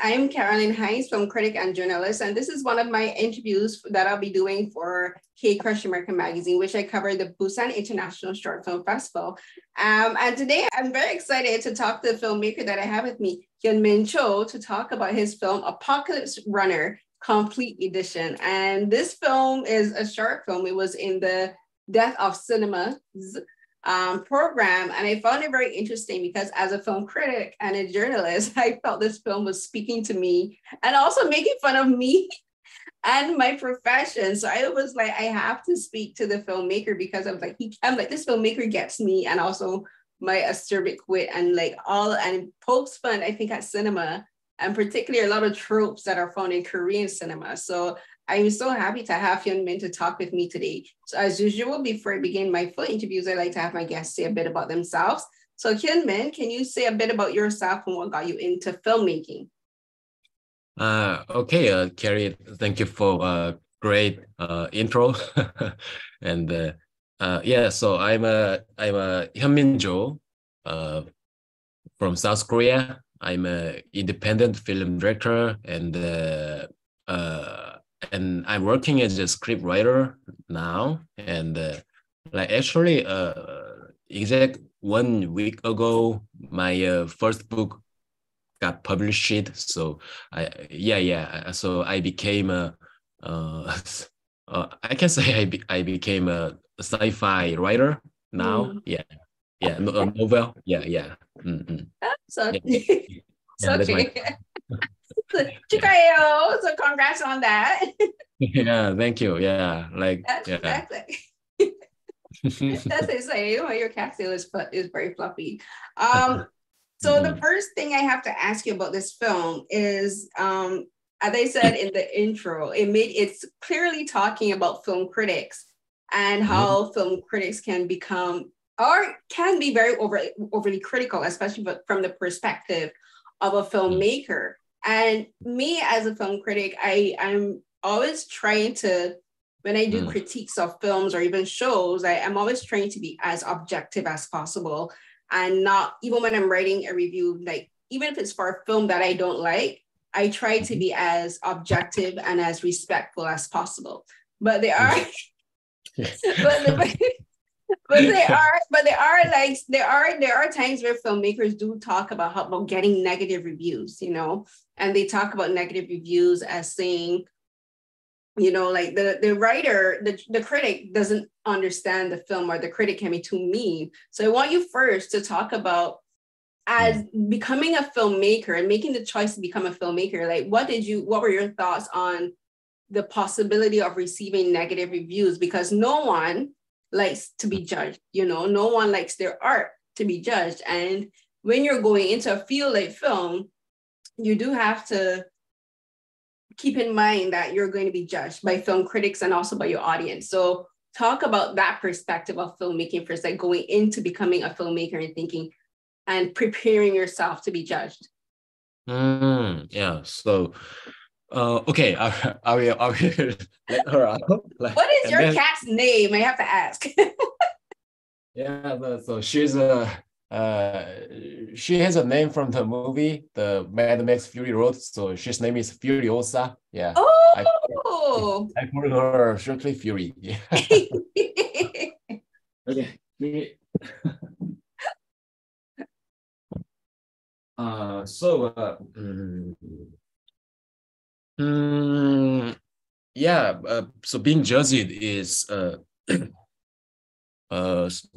I am Caroline Hines, film critic and journalist, and this is one of my interviews that I'll be doing for KCrush American Magazine, which I cover the Busan International Short Film Festival. And today I'm very excited to talk to the filmmaker that I have with me, Hyun-min Cho, to talk about his film Apocalypse Runner Complete Edition. And this film is a short film. It was in the Death of Cinema program, and I found it very interesting because as a film critic and a journalist, I felt this film was speaking to me and also making fun of me and my profession. So I was like, I have to speak to the filmmaker because I was like, I'm like, this filmmaker gets me, and also my acerbic wit and like all, and pokes fun, I think, at cinema, and particularly a lot of tropes that are found in Korean cinema. So I'm so happy to have Hyun-min to talk with me today. So as usual, before I begin my full interviews, I like to have my guests say a bit about themselves. So Hyun-min, can you say a bit about yourself and what got you into filmmaking? Okay, Carrie, thank you for a great intro. And yeah, so I'm a Hyun-min Cho from South Korea. I'm an independent film director, and I'm working as a script writer now. And like actually, exact 1 week ago, my first book got published. So so I became a I can say I became a sci-fi writer now. A novel. So Yeah, that's my... So congrats on that. Yeah, thank you. Yeah, like that's exciting. Well, your capsule is very fluffy. So the first thing I have to ask you about this film is, as I said in the intro, it's clearly talking about film critics and how film critics can become or can be very overly critical, especially from the perspective of a filmmaker. And me as a film critic, I'm always trying to, when I do critiques of films or even shows, I'm always trying to be as objective as possible, and not, even when I'm writing a review, like even if it's for a film that I don't like, I try to be as objective and as respectful as possible. But there are, there are times where filmmakers do talk about getting negative reviews, you know, and they talk about negative reviews as saying, you know, like the writer, the critic doesn't understand the film, or the critic can be too mean. So I want you first to talk about, as becoming a filmmaker and making the choice to become a filmmaker, like what were your thoughts on the possibility of receiving negative reviews? Because no one likes to be judged, you know, no one likes their art to be judged. And when you're going into a field like film, you do have to keep in mind that you're going to be judged by film critics and also by your audience. So talk about that perspective of filmmaking first, like going into becoming a filmmaker and thinking and preparing yourself to be judged. Yeah, so okay, I will let her out. Like, what is your cat's name? I have to ask. Yeah, so she's she has a name from the movie, the Mad Max Fury Road. So she's name is Furiosa. Yeah. Oh. I call her shortly Fury. Yeah. Okay. So being judged is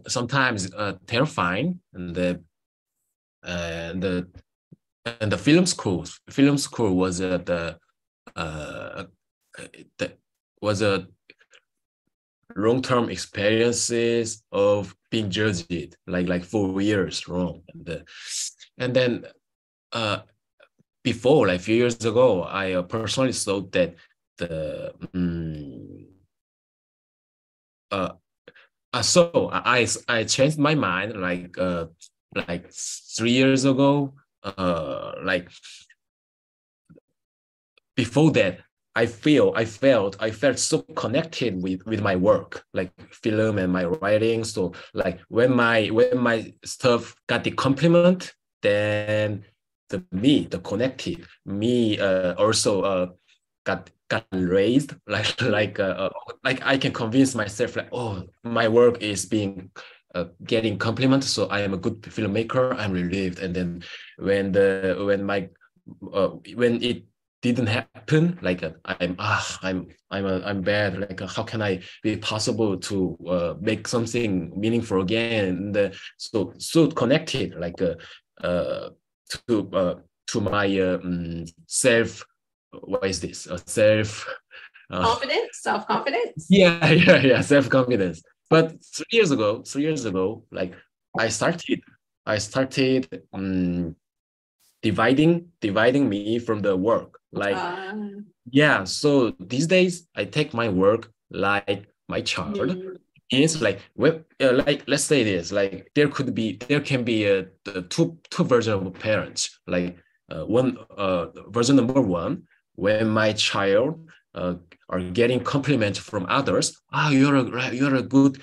sometimes terrifying, and the film school was was a long-term experiences of being judged like 4 years long, and then before, like a few years ago, I personally thought that so I changed my mind like 3 years ago. Like before that, I felt so connected with my work, like film and my writing. So like when my stuff got the compliment, then the connected me also got raised like I can convince myself like, oh, my work is being getting compliments, so I am a good filmmaker. I'm relieved. And then when it didn't happen, like I'm bad. Like how can I be possible to make something meaningful again? And, so connected, like to my self. What is this? Self confidence, self-confidence. yeah, self confidence. But 3 years ago, like I started dividing me from the work. Like yeah, so these days I take my work like my child. It's like like let's say this, like there can be two versions of parents. Like one version number one, when my child are getting compliments from others. Ah, you're a good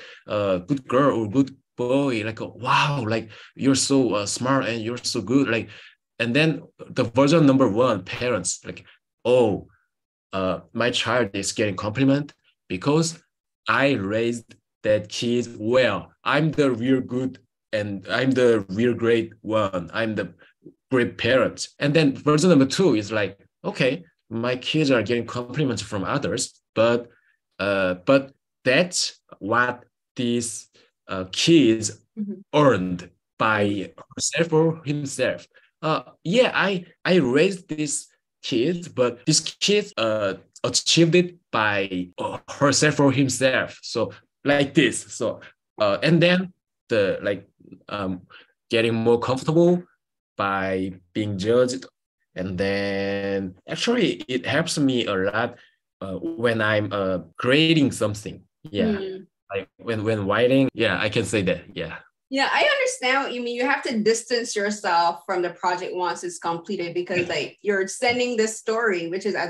girl or good boy. Like wow, like you're so smart and you're so good. Like, and then the version number one, parents like, oh, my child is getting compliment because I raised that kid well. I'm the real good and I'm the real great one. I'm the great parent. And then version number two is like, okay, my kids are getting compliments from others, but that's what these kids earned by herself or himself. Yeah, I raised these kids, but these kids achieved it by herself or himself. So like this. So and then the like getting more comfortable by being judged. And then actually it helps me a lot when I'm creating something. Yeah. Like when writing, yeah, I can say that. Yeah. Yeah, I understand what you mean. You have to distance yourself from the project once it's completed because like you're sending this story, which is I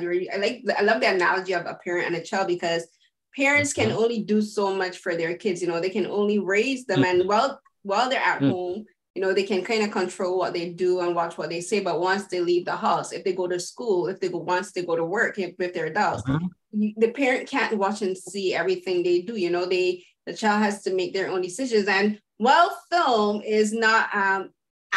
love the analogy of a parent and a child because parents can only do so much for their kids. You know, they can only raise them and while they're at home, you know, they can kind of control what they do and watch what they say. But once they leave the house, if they go to school, once they go to work, if they're adults, the parent can't watch and see everything they do. You know, the child has to make their own decisions. And while film is not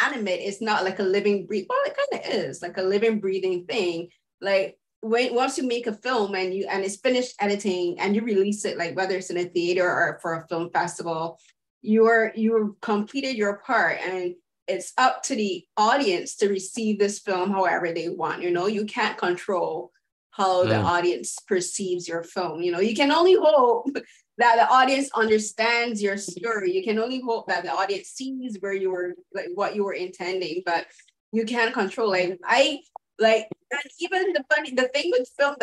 animate, it's not like a living breathing. Well, it kind of is like a living breathing thing. Like once you make a film and it's finished editing and you release it, like whether it's in a theater or for a film festival, you're completed your part and it's up to the audience to receive this film however they want. You know, you can't control how the audience perceives your film. You know, you can only hope that the audience understands your story. You can only hope that the audience sees where you were, like what you were intending, but you can't control. And even the thing with film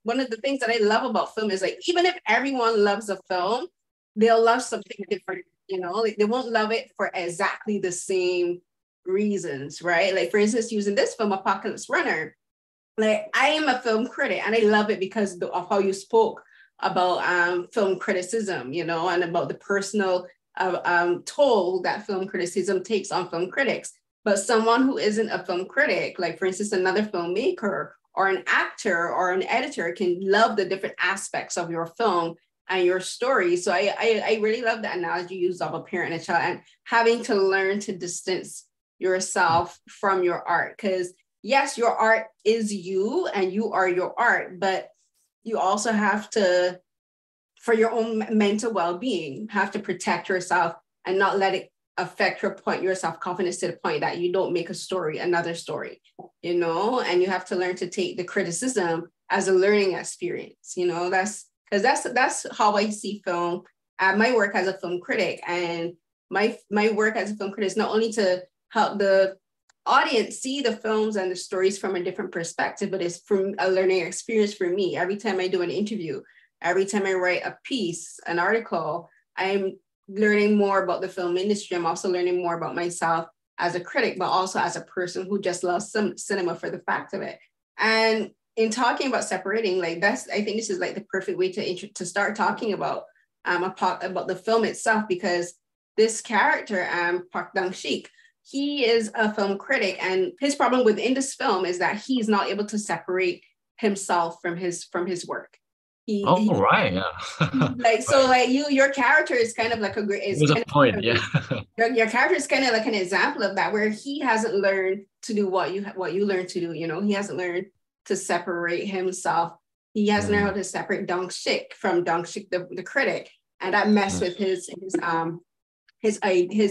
one of the things that I love about film is like, even if everyone loves a film, they'll love something different, you know, like they won't love it for exactly the same reasons, right? Like for instance, using this film, Apocalypse Runner, like I am a film critic and I love it because of how you spoke about film criticism, you know, and about the personal toll that film criticism takes on film critics. But someone who isn't a film critic, like for instance, another filmmaker or an actor or an editor can love the different aspects of your film and your story. So I really love the analogy used of a parent and a child and having to learn to distance yourself from your art. Because yes, your art is you and you are your art, but you also have to, for your own mental well-being, have to protect yourself and not let it affect your self-confidence to the point that you don't make another story, you know, and you have to learn to take the criticism as a learning experience, you know, that's how I see film, my work as a film critic. And my work as a film critic is not only to help the audience see the films and the stories from a different perspective, but it's from a learning experience for me. Every time I do an interview, every time I write a piece, an article, I'm learning more about the film industry. I'm also learning more about myself as a critic, but also as a person who just loves some cinema for the fact of it. And in talking about separating, like I think this is like the perfect way to start talking about the film itself, because this character, Park Dong-sik, he is a film critic, and his problem within this film is that he's not able to separate himself from his work. Oh, right, yeah. Like, so Right. like your character is kind of like a great, is There's a kind point, of yeah. your character is kind of like an example of that, where he hasn't learned to do what you learned to do. You know, he hasn't learned to separate himself. He hasn't learned how to separate Dong-sik from Dong-sik, the critic, and that messed with his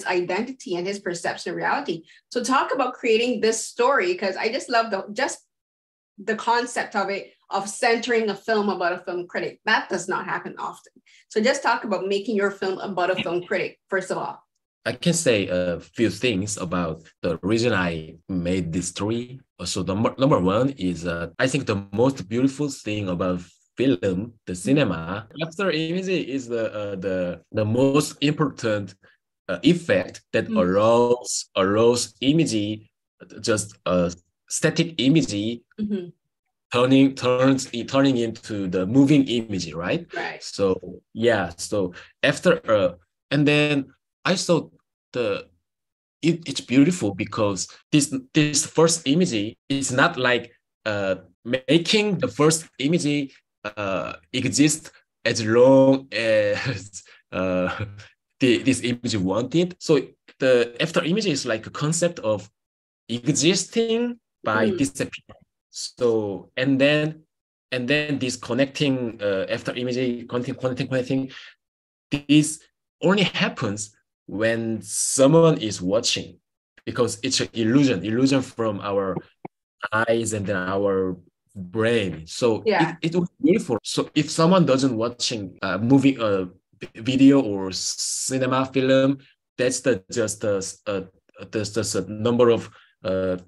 identity and his perception of reality. So talk about creating this story, because I just love the concept of it, of centering a film about a film critic. That does not happen often. So just talk about making your film about a film critic, first of all. I can say a few things about the reason I made this story. So the number one is I think the most beautiful thing about film, the cinema, after image is the most important effect that allows image, just a static image, turning into the moving image, right? Right. So yeah, so after and then I saw it's beautiful because this first image is not like making the first image exist as long as this image wanted. So the after image is like a concept of existing by disappearing. So and then this connecting after image connecting, this only happens when someone is watching, because it's an illusion from our eyes and then our brain. So Yeah. it was beautiful. So if someone doesn't watching a movie, video or cinema film, that's just a number of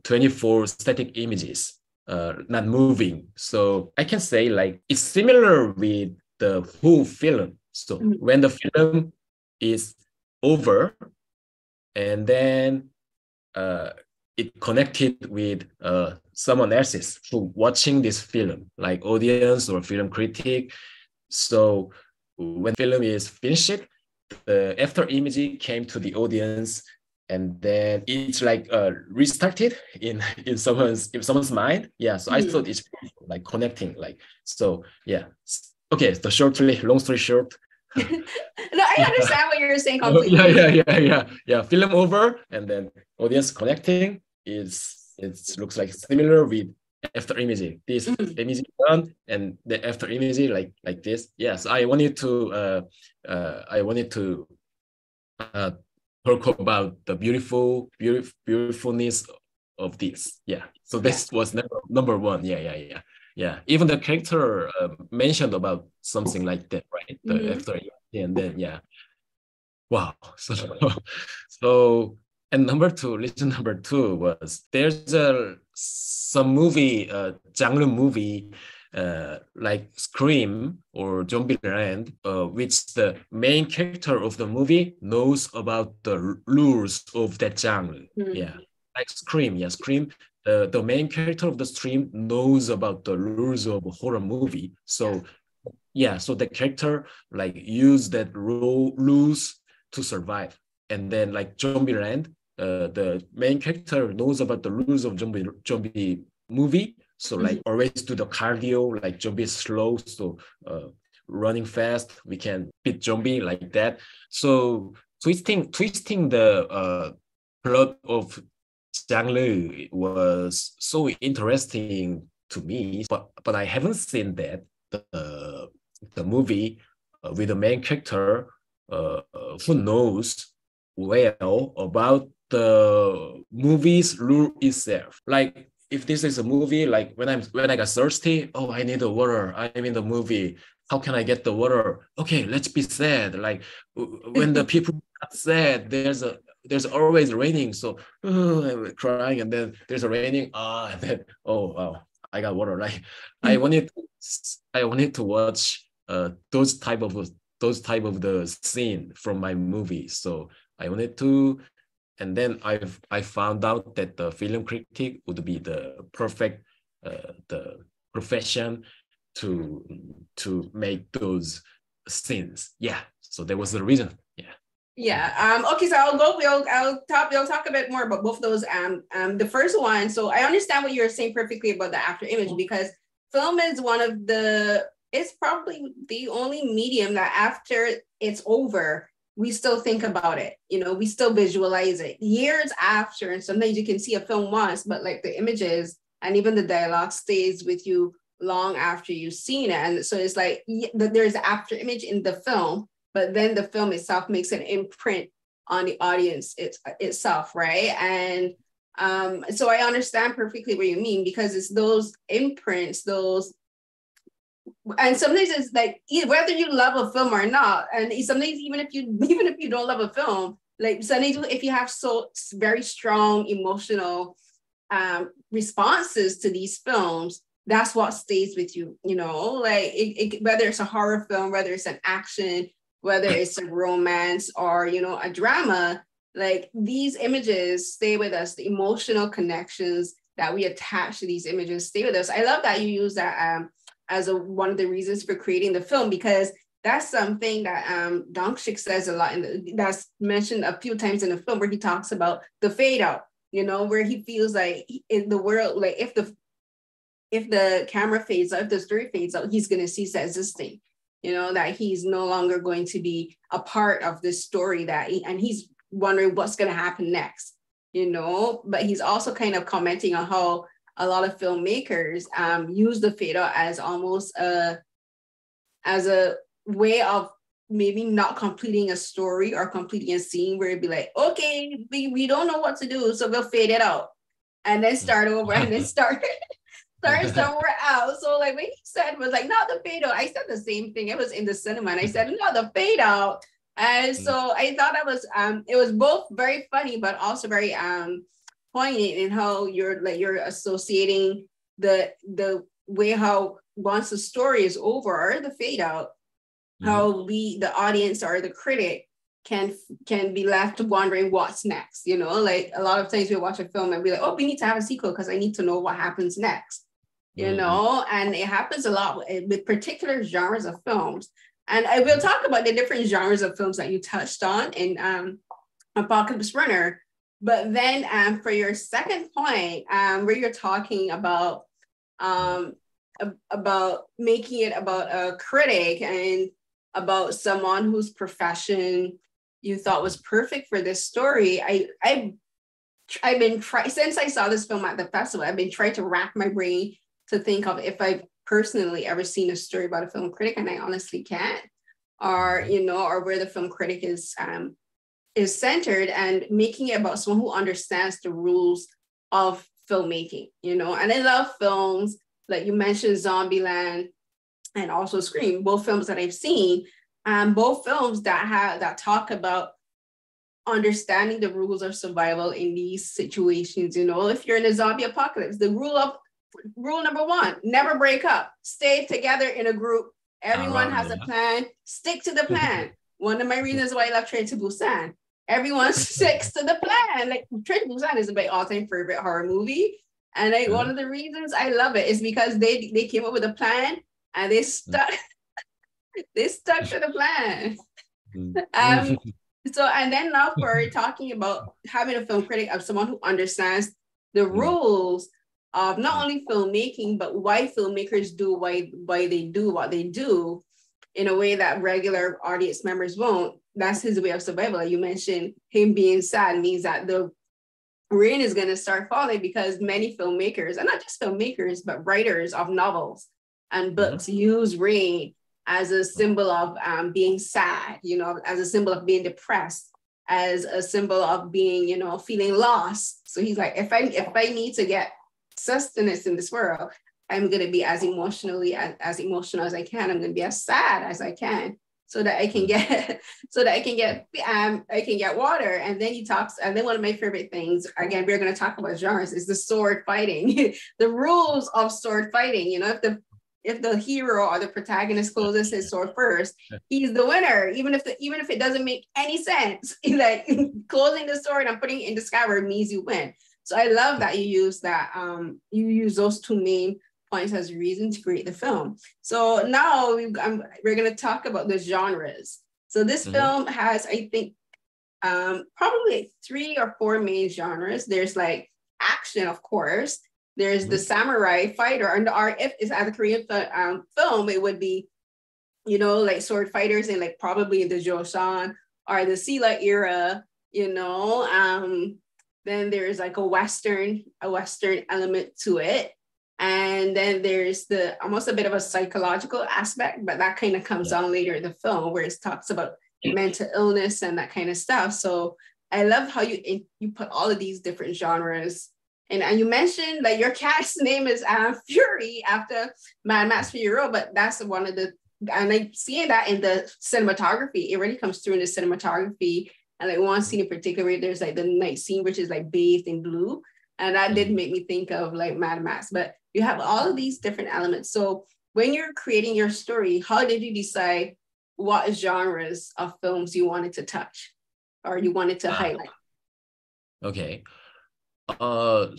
24 static images, not moving. So I can say like it's similar with the whole film. So when the film is over, and then it connected with someone else's who watching this film, like audience or film critic. So when film is finished, the after image came to the audience, and then it's like restarted in someone's mind. Yeah, so I thought it's like connecting, like, so yeah. Okay, long story short. No, I understand what you're saying completely. Yeah. Film over, and then audience connecting it looks like similar with after image. This image done, and the after image like this. Yes, I wanted to talk about the beautifulness of this. Yeah. So this was number one. Yeah. Even the character mentioned about something like that, right? The after, and then wow. So and reason number two was there's some movie, genre movie, like Scream or Zombieland, which the main character of the movie knows about the rules of that genre. Yeah, like Scream. Yeah, Scream. The main character of the stream knows about the rules of a horror movie. So yeah, so the character like use that rules to survive. And then like Zombieland, the main character knows about the rules of zombie movie. So like always do the cardio, like zombie is slow, so running fast, we can beat zombie like that. So twisting the plot of genre was so interesting to me, but I haven't seen that the movie with the main character who knows well about the movie's rule itself. Like if this is a movie, like when I got thirsty, oh, I need the water. I'm in the movie. How can I get the water? Okay, let's be sad. Like when the people are sad, there's always raining. So I'm crying, and then there's a raining. And then oh wow, I got water. Like I wanted to watch those type of the scene from my movie. So I wanted to, and then I found out that the film critic would be the perfect the profession to make those scenes. Yeah. So that was the reason. Yeah. Yeah. Okay. So we'll talk a bit more about both of those. The first one. So I understand what you're saying perfectly about the after image, because film is it's probably the only medium that after it's over, we still think about it. We still visualize it years after. And sometimes you can see a film once, but like the images and even the dialogue stays with you long after you've seen it. And so it's like there's after image in the film, but then the film itself makes an imprint on the audience itself, right? And so I understand perfectly what you mean, because it's those imprints, and sometimes it's like whether you love a film or not, and sometimes even if you don't love a film, like sometimes if you have so very strong emotional responses to these films, that's what stays with you, like whether it's a horror film, whether it's an action, whether it's a romance or, a drama, like these images stay with us. The emotional connections that we attach to these images stay with us. I love that you use that as one of the reasons for creating the film, because that's something that Dong-sik says a lot, that's mentioned a few times in the film, where he talks about the fade out, where he feels like in the world, like if the camera fades out, if the story fades out, he's going to cease existing. That he's no longer going to be a part of this story, and he's wondering what's going to happen next, but he's also kind of commenting on how a lot of filmmakers use the fade out as almost as a way of maybe not completing a story or completing a scene, where it'd be like, okay, we don't know what to do, so we'll fade it out and then start over and then start somewhere else. So like what he said was like, not the fade out. I said the same thing. It was in the cinema, and I said, not the fade out. And so I thought that was it was both very funny, but also very poignant in how you're associating the way how once the story is over, or the fade out, how the audience or the critic can be left wondering what's next. Like a lot of times we watch a film and be like, oh, we need to have a sequel because I need to know what happens next. And it happens a lot with particular genres of films. And I will talk about the different genres of films that you touched on in Apocalypse Runner. But then for your second point, where you're talking about making it about a critic and about someone whose profession you thought was perfect for this story, I've been since I saw this film at the festival, I've been trying to rack my brain to think of if I've personally ever seen a story about a film critic, and I honestly can't. Or or where the film critic is centered and making it about someone who understands the rules of filmmaking. And I love films like you mentioned, Zombieland and also Scream, both films that I've seen, both films that talk about understanding the rules of survival in these situations. If you're in a zombie apocalypse, the rule number one, never break up, stay together in a group. Everyone has a plan, stick to the plan. One of my reasons why I love Train to Busan. Everyone sticks to the plan. Like Train to Busan is my all-time favorite horror movie. And one of the reasons I love it is because they came up with a plan and they stuck to the plan. So, and then now for talking about having a film critic of someone who understands the rules of not only filmmaking, but why filmmakers do why they do what they do in a way that regular audience members won't. That's his way of survival. Like you mentioned, him being sad means that the rain is going to start falling, because many filmmakers, and not just filmmakers, but writers of novels and books use rain as a symbol of being sad, as a symbol of being depressed, as a symbol of being, feeling lost. So he's like, if I need to get sustenance in this world, I'm going to be as emotional as I can. I'm going to be as sad as I can, so that I can get water. And then and then one of my favorite things, again, we're going to talk about genres, is the sword fighting. The rules of sword fighting. If the hero or the protagonist closes his sword first, he's the winner, even if it doesn't make any sense. Like closing the sword and putting it in the scabbard means you win. So I love that you use that. You use those two main points as a reason to create the film. So now we're going to talk about the genres. So this film has, I think, probably like 3 or 4 main genres. There's like action, of course. There's the samurai fighter, and if it's at a Korean film, it would be, you know, like sword fighters in like probably the Joseon or the Silla era, you know. Then there's like a Western element to it. And then there's the almost a bit of a psychological aspect, but that kind of comes on later in the film, where it talks about mental illness and that kind of stuff. So I love how you put all of these different genres. And you mentioned that your cat's name is Fury after Mad Max Fury Road, but that's one of the, and I seeing that in the cinematography, it really comes through in the cinematography. And like one scene in particular, there's like the night scene, which is like bathed in blue. And that did make me think of like Mad Max, but you have all of these different elements. So when you're creating your story, how did you decide what genres of films you wanted to touch or you wanted to highlight? Okay.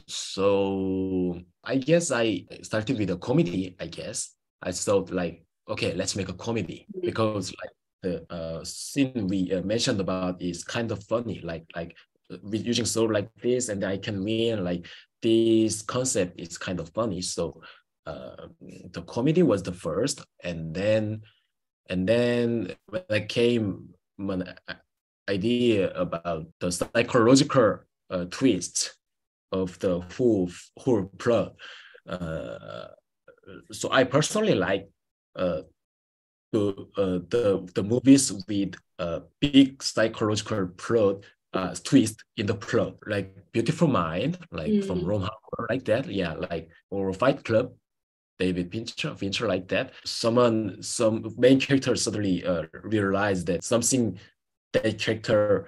So I guess I started with a comedy, I guess. I thought like, okay, let's make a comedy because like the scene we mentioned about is kind of funny, like with using sword like this and I can win, like this concept is kind of funny. So the comedy was the first, and then when I came an idea about the psychological twist of the whole plot. So I personally like the movies with a big psychological plot twist in the plot, like Beautiful Mind, like from Ron Howard, like that, yeah, like or Fight Club, David Fincher, like that. Some main character suddenly realized that something that character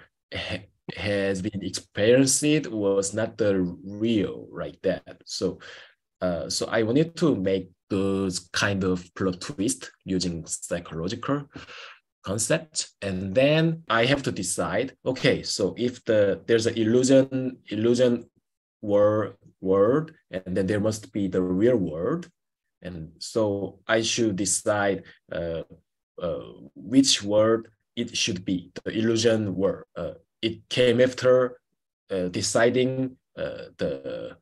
has been experienced was not the real, like that. So I wanted to make those kind of plot twist using psychological concept, and then I have to decide. Okay, so if there's an illusion world, and then there must be the real world, and so I should decide which world it should be, the illusion world. It came after deciding the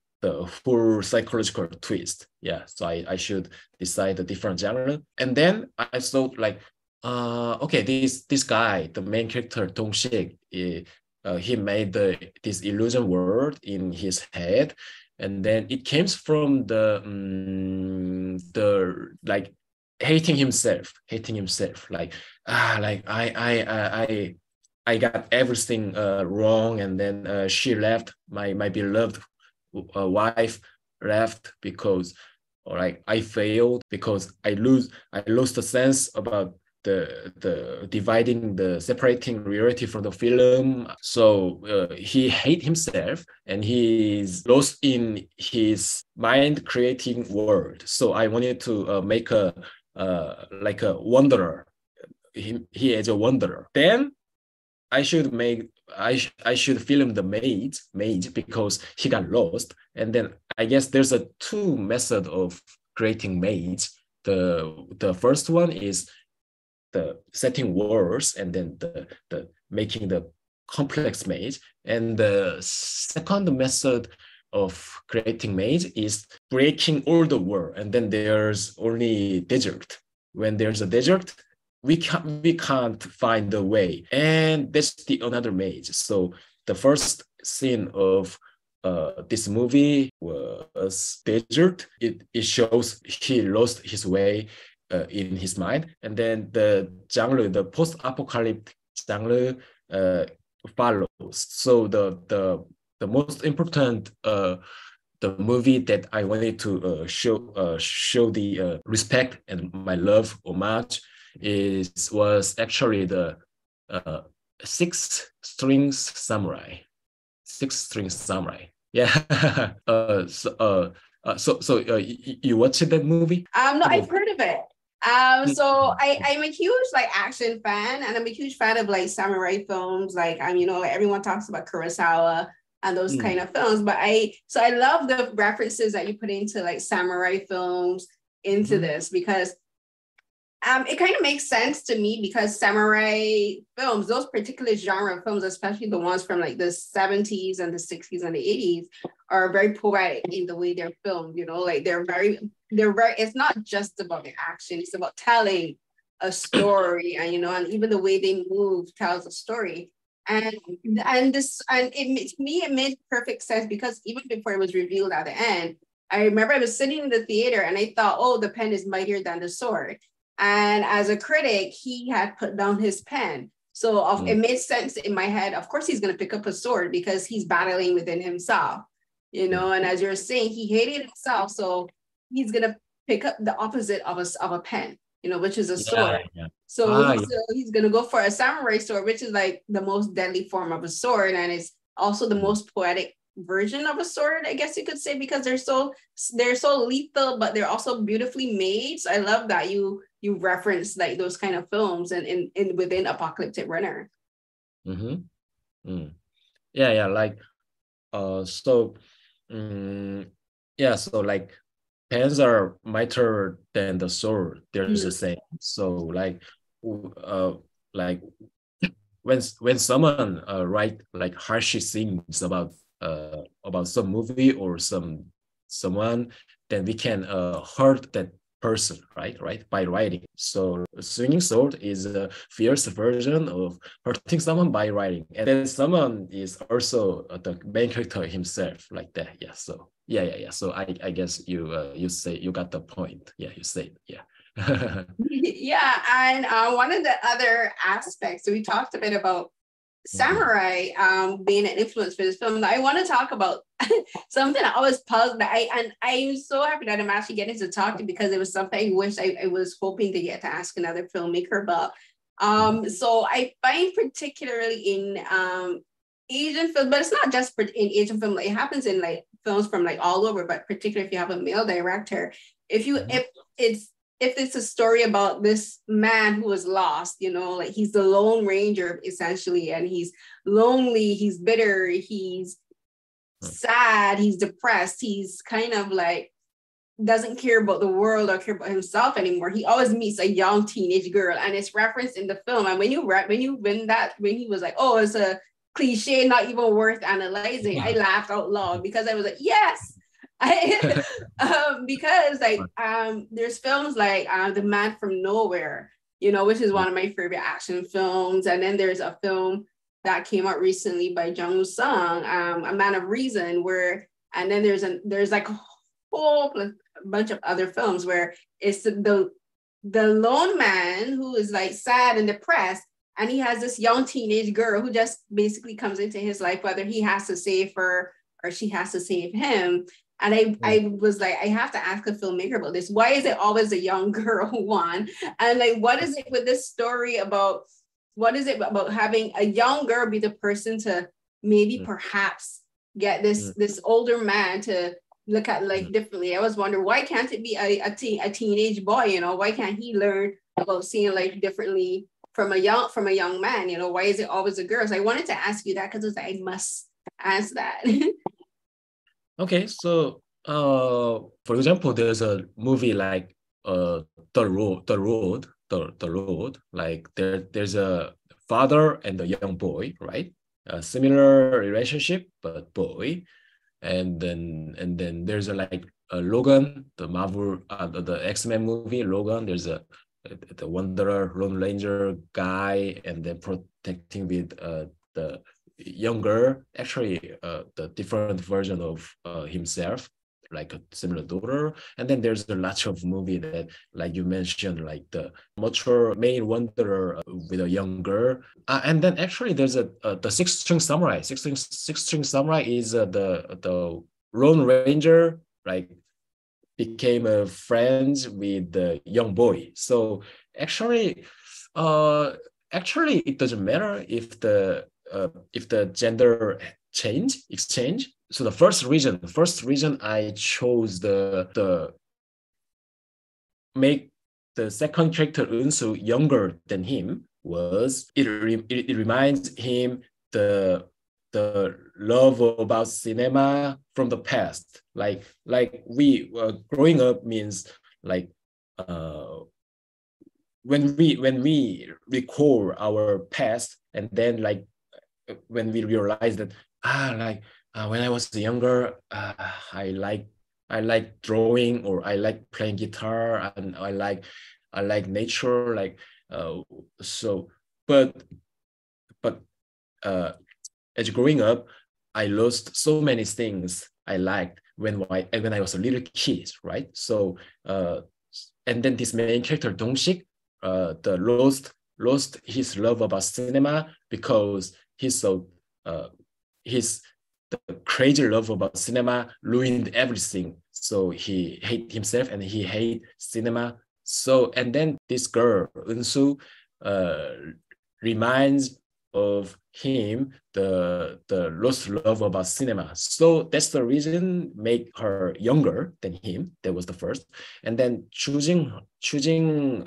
full psychological twist. Yeah, so I should decide a different genre. And then I thought like, okay, this guy, the main character, Dong-sik, he made this illusion world in his head. And then it came from the like hating himself, like, like I got everything wrong. And then she left, my beloved wife left because, or like I failed because I lost the sense about the dividing, the separating reality from the film. So he hate himself and he's lost in his mind creating world. So I wanted to make a like a wanderer. He is a wanderer. Then I should film the maid because he got lost. And then I guess there's a two method of creating maids. The first one is the setting words and then the making the complex maze. And the second method of creating maze is breaking all the world, and then there's only desert. When there's a desert, we can't find the way, and that's the another maze. So the first scene of this movie was desert. It shows he lost his way in his mind, and then the genre, the post-apocalyptic genre, follows. So the most important the movie that I wanted to show the respect and my love homage was actually the Six String Samurai. Yeah. You watched that movie? No, I've heard of it. So I'm a huge like action fan, and I'm a huge fan of like samurai films. Like you know, everyone talks about Kurosawa and those kind of films. But I love the references that you put into like samurai films into this, because It kind of makes sense to me because samurai films, those particular genre of films, especially the ones from like the 70s and the 60s and the 80s, are very poetic in the way they're filmed, you know, like it's not just about the action, it's about telling a story, and you know, and even the way they move tells a story. And to me it made perfect sense because even before it was revealed at the end, I remember I was sitting in the theater and I thought, oh, the pen is mightier than the sword. And as a critic, he had put down his pen. So it made sense in my head. Of course, he's going to pick up a sword because he's battling within himself, you know. And as you're saying, he hated himself. So he's going to pick up the opposite of a pen, you know, which is a sword. Yeah. So he's going to go for a samurai sword, which is like the most deadly form of a sword. And it's also the most poetic version of a sword, I guess you could say, because they're so lethal, but they're also beautifully made. So I love that you reference like those kind of films and in within Apocalyptic Runner. Yeah, like so like pens are mightier than the sword. There's a saying. So like when someone write like harsh things about some movie or someone, then we can hurt that person, right, by writing. So swinging sword is a fierce version of hurting someone by writing, and then someone is also the main character himself, like that. Yeah. So so I guess you say you got the point. Yeah, you say yeah. Yeah, and one of the other aspects, so we talked a bit about samurai being an influence for this film. I want to talk about something I always puzzled. I'm so happy that I'm actually getting to talk to, because it was something I wish I was hoping to get to ask another filmmaker about. So I find particularly in Asian film, but it's not just in Asian film. Like, it happens in like films from like all over, but particularly if you have a male director, if it's a story about this man who was lost, you know, like he's the Lone Ranger essentially, and he's lonely, he's bitter, he's sad, he's depressed, he's kind of like doesn't care about the world or care about himself anymore. He always meets a young teenage girl, and it's referenced in the film. And when he was like, oh, it's a cliche, not even worth analyzing, I laughed out loud because I was like, yes. Because like there's films like The Man from Nowhere, you know, which is one of my favorite action films, and then there's a film that came out recently by Jung Woo-sung, A Man of Reason, and then there's like a whole bunch of other films where it's the lone man who is like sad and depressed, and he has this young teenage girl who just basically comes into his life, whether he has to save her or she has to save him. And I was like, I have to ask a filmmaker about this. Why is it always a young girl who won? And like, what is it with this story about? What is it about having a young girl be the person to maybe perhaps get this older man to look at life differently? I was wondering, why can't it be a teenage boy? You know, why can't he learn about seeing life differently from a young man? You know, why is it always a girl? So I wanted to ask you that because I must ask that. Okay, so for example, there's a movie like The Road. Like there's a father and a young boy, right? A similar relationship, but boy. And then there's a Logan, the Marvel, the X-Men movie, Logan. There's the Wanderer, Lone Ranger guy, and then protecting with the younger, actually the different version of himself, like a similar daughter. And then there's a lot of movie that, like you mentioned, like the mature main wanderer with a young girl. And then actually there's the Six-String Samurai. Six-String Samurai is the Lone Ranger, like became friends with the young boy. So actually it doesn't matter if the gender exchange. So the first reason I chose the make the second character Eunsu younger than him was it reminds him the love about cinema from the past. Like we growing up means like when we recall our past, and then like when we realize that when I was younger, I like drawing, or I like playing guitar, and I like nature, like so. But uh, as growing up, I lost so many things I liked when I was a little kid, right? So and then this main character Dong-sik, the lost his love about cinema because he's so his the crazy love about cinema ruined everything. So he hate himself and he hate cinema. So and then this girl Eunsu reminds of him the lost love about cinema. So that's the reason make her younger than him. That was the first, and then choosing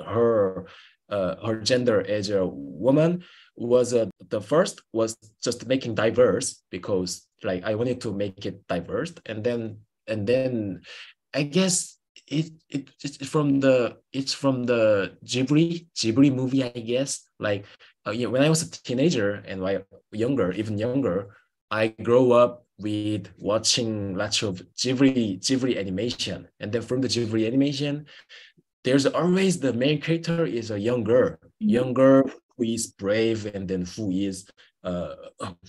her gender as a woman was the first was just making diverse, because like I wanted to make it diverse, and then I guess it's from the Ghibli movie, I guess. Like yeah, when I was a teenager and even younger, I grew up with watching lots of Ghibli animation, and then from the Ghibli animation, there's always the main character is a young girl who is brave, and then uh,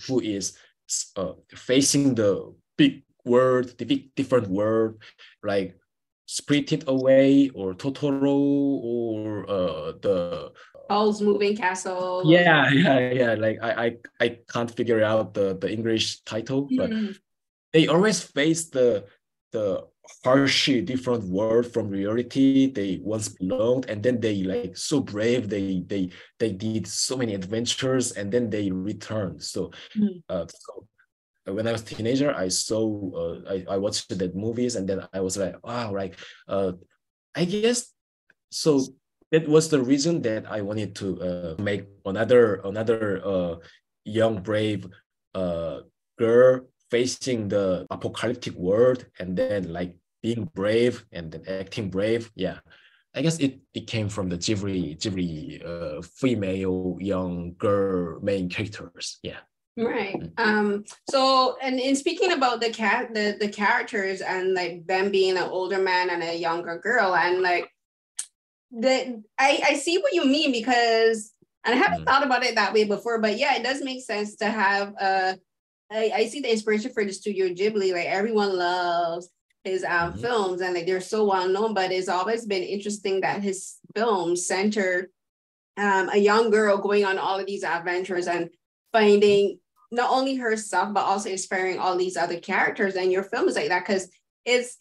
who is facing the big world, the big different world, like Spirited Away or Totoro or the Howl's Moving Castle. yeah. Like I can't figure out the English title, but they always face the harsh different world from reality they once belonged, and then they like so brave, they did so many adventures, and then they returned. So so when I was a teenager, I saw I watched the movies, and then I was like, wow, like I guess so. That was the reason that I wanted to make another young brave uh, girl facing the apocalyptic world, and then like being brave and then acting brave. Yeah, I guess it came from the Ghibli female young girl main characters. Yeah. Right. So and in speaking about the characters and like them being an older man and a younger girl, and like I see what you mean, because and I haven't thought about it that way before, but yeah, it does make sense to have I see the inspiration for the Studio Ghibli. Like everyone loves his films, and like they're so well known, but it's always been interesting that his films center a young girl going on all of these adventures and finding not only herself but also inspiring all these other characters. And your film is like that because it's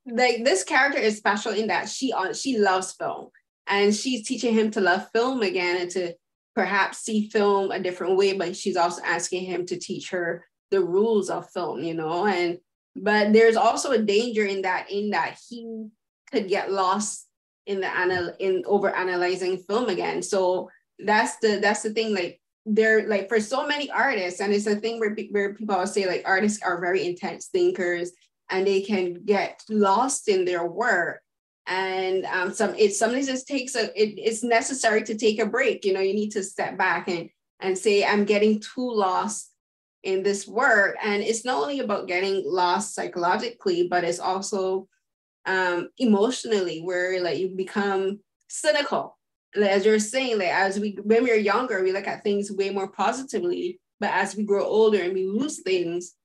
like this character is special in that she loves film, and she's teaching him to love film again and to perhaps see film a different way, but she's also asking him to teach her the rules of film, and but there's also a danger in that he could get lost in over analyzing film again. So that's the thing. Like they're like for so many artists, and it's a thing where people always say like artists are very intense thinkers and they can get lost in their work. And sometimes it takes it's necessary to take a break. You need to step back and say, I'm getting too lost in this work. And it's not only about getting lost psychologically, but it's also emotionally, where like you become cynical. Like, as you're saying, like when we're younger, we look at things way more positively, but as we grow older and we lose things,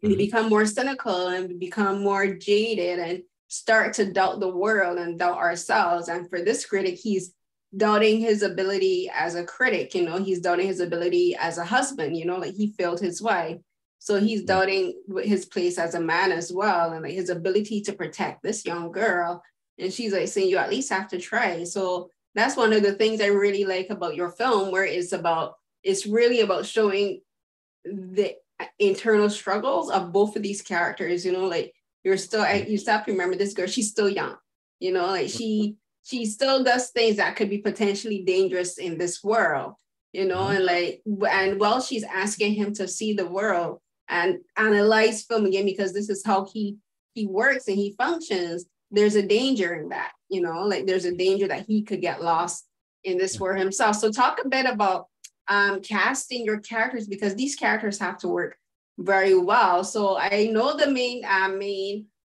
we become more cynical and we become more jaded and start to doubt the world and doubt ourselves. And for this critic, he's doubting his ability as a critic. He's doubting his ability as a husband. Like he failed his wife, so he's doubting his place as a man as well, and like his ability to protect this young girl. And she's like saying, you at least have to try. So that's one of the things I really like about your film, where it's really about showing the internal struggles of both of these characters. Like you still have to remember this girl, she's still young, like she still does things that could be potentially dangerous in this world, and while she's asking him to see the world and analyze film again, because this is how he works and he functions, there's a danger in that, you know, like there's a danger that he could get lost in this for himself. So talk a bit about casting your characters, because these characters have to work very well. So I know the main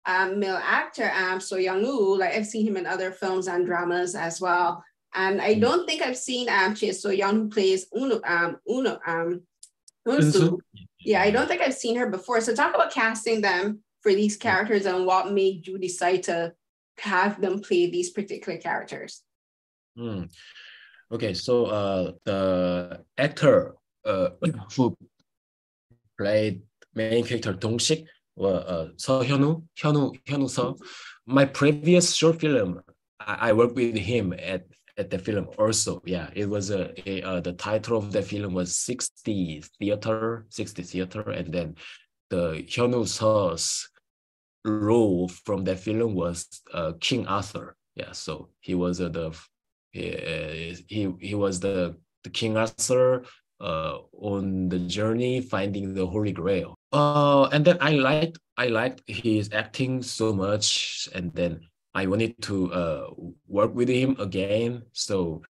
male actor, So Young-woo, like I've seen him in other films and dramas as well. And I don't think I've seen So Young, who plays Unsu. Yeah, I don't think I've seen her before. So talk about casting them for these characters and what made you decide to have them play these particular characters. Okay, so the actor who played main character Dong-sik was Hyun-min Cho. My previous short film, I worked with him at the film also. Yeah, it was the title of the film was 60 Theater, and then the Hyun-min Cho's role from that film was King Arthur. Yeah, so he was he was the King Arthur on the journey finding the Holy Grail. And then I liked his acting so much, and then I wanted to work with him again. So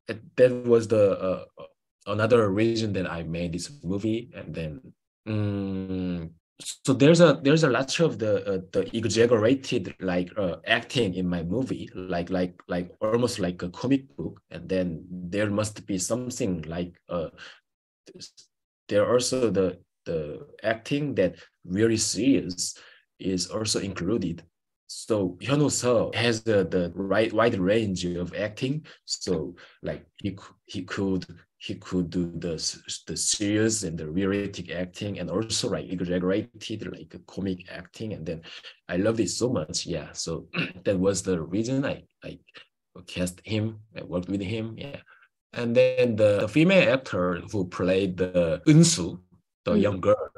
that was the another reason that I made this movie. And then so there's a lot of the exaggerated like acting in my movie, like almost like a comic book. And then there must be something like there also the acting that really serious is also included. So Hyun-min Cho has the wide range of acting. So like he could do the serious and the realistic acting, and also like exaggerated like comic acting. And then I loved it so much. Yeah. So that was the reason I cast him. I worked with him. Yeah. And then the female actor who played the Eunsu, the young girl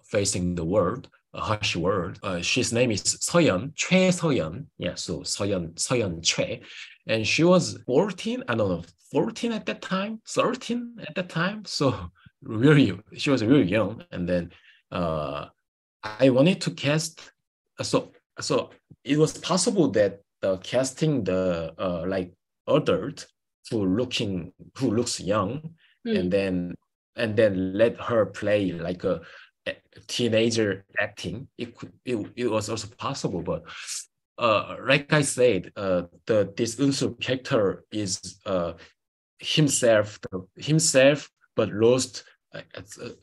facing the world, a harsh world. She's name is Choi Seoyeon. Yeah, so Seoyeon Choi. And she was 14, I don't know, 14 at that time, 13 at that time. So really, she was really young. And then I wanted to cast, so it was possible that the casting the like adult who looks young, and then let her play like a teenager acting. It was also possible, but like I said, this Unsu character is himself, but lost,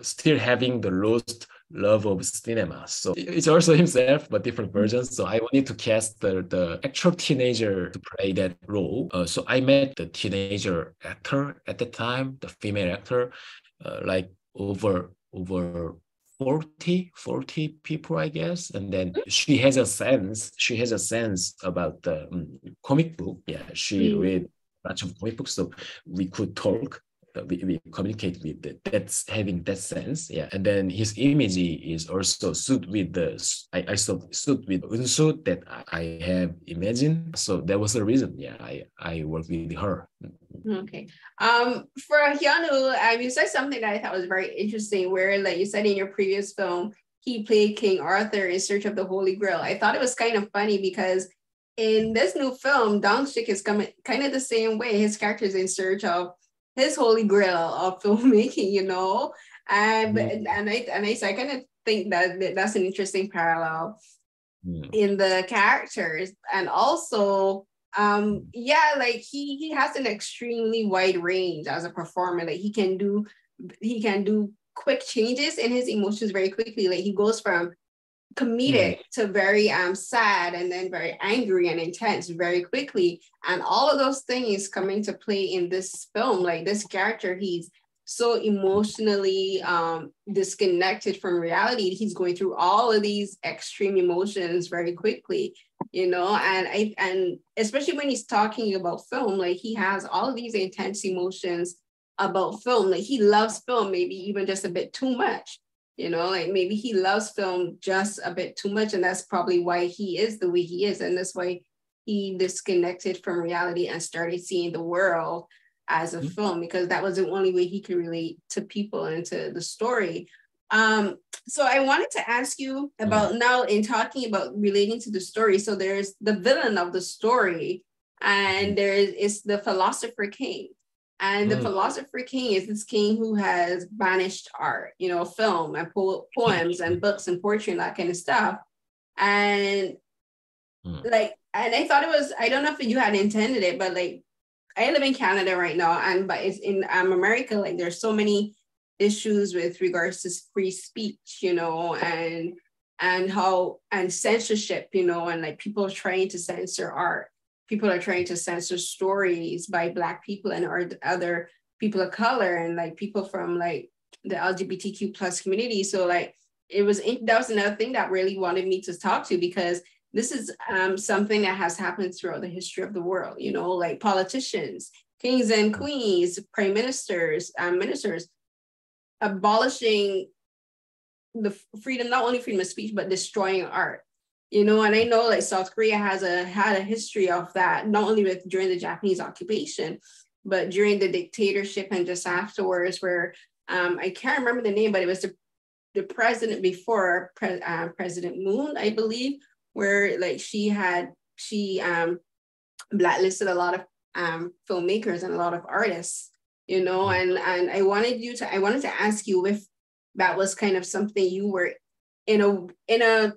still having the lost love of cinema. So it's also himself, but different versions. So I wanted to cast the actual teenager to play that role. So I met the teenager actor at the time, the female actor, like over 40 people, I guess. And then she has a sense about the comic book. Yeah, she read lots of comic books, so we could talk. We communicate with that's having that sense. Yeah. And then his image is also suit with I suit with Unsu that I have imagined. So that was the reason. Yeah, I worked with her. Okay. For Hyun-woo, you said something that I thought was very interesting, where like you said in your previous film, he played King Arthur in Search of the Holy Grail. I thought it was kind of funny because in this new film, Dong-sik is coming kind of the same way. His character is in search of his holy grail of filmmaking, you know, and I kind of think that that's an interesting parallel in the characters. And also like he has an extremely wide range as a performer. Like he can do quick changes in his emotions very quickly. Like he goes from comedic to very sad, and then very angry and intense very quickly, and all of those things coming to play in this film. Like this character, he's so emotionally disconnected from reality. He's going through all of these extreme emotions very quickly, you know, and especially when he's talking about film, like he has all of these intense emotions about film. Like he loves film, maybe even just a bit too much. You know, like maybe he loves film just a bit too much, and that's probably why he is the way he is. And that's why he disconnected from reality and started seeing the world as a film, because that was the only way he could relate to people and to the story. So I wanted to ask you about now in talking about relating to the story. So there's the villain of the story, and there is the philosopher king. And the philosopher king is this king who has banished art, you know, film and poems and books and poetry and that kind of stuff. And like, and I thought it was, I don't know if you had intended it, but like, I live in Canada right now, and but it's in America, like there's so many issues with regards to free speech, you know, and how and censorship, you know, and like people trying to censor art. People are trying to censor stories by Black people and or other people of color and like people from like the LGBTQ plus community. So like that was another thing that really wanted me to talk to, because this is something that has happened throughout the history of the world, you know, like politicians, kings and queens, prime ministers, ministers, abolishing the freedom, not only freedom of speech, but destroying art, you know. And I know like South Korea had a history of that, not only during the Japanese occupation, but during the dictatorship and just afterwards, where I can't remember the name, but it was the president before President Moon, I believe, where like she blacklisted a lot of filmmakers and a lot of artists, you know. And I wanted to ask you if that was kind of something you were in a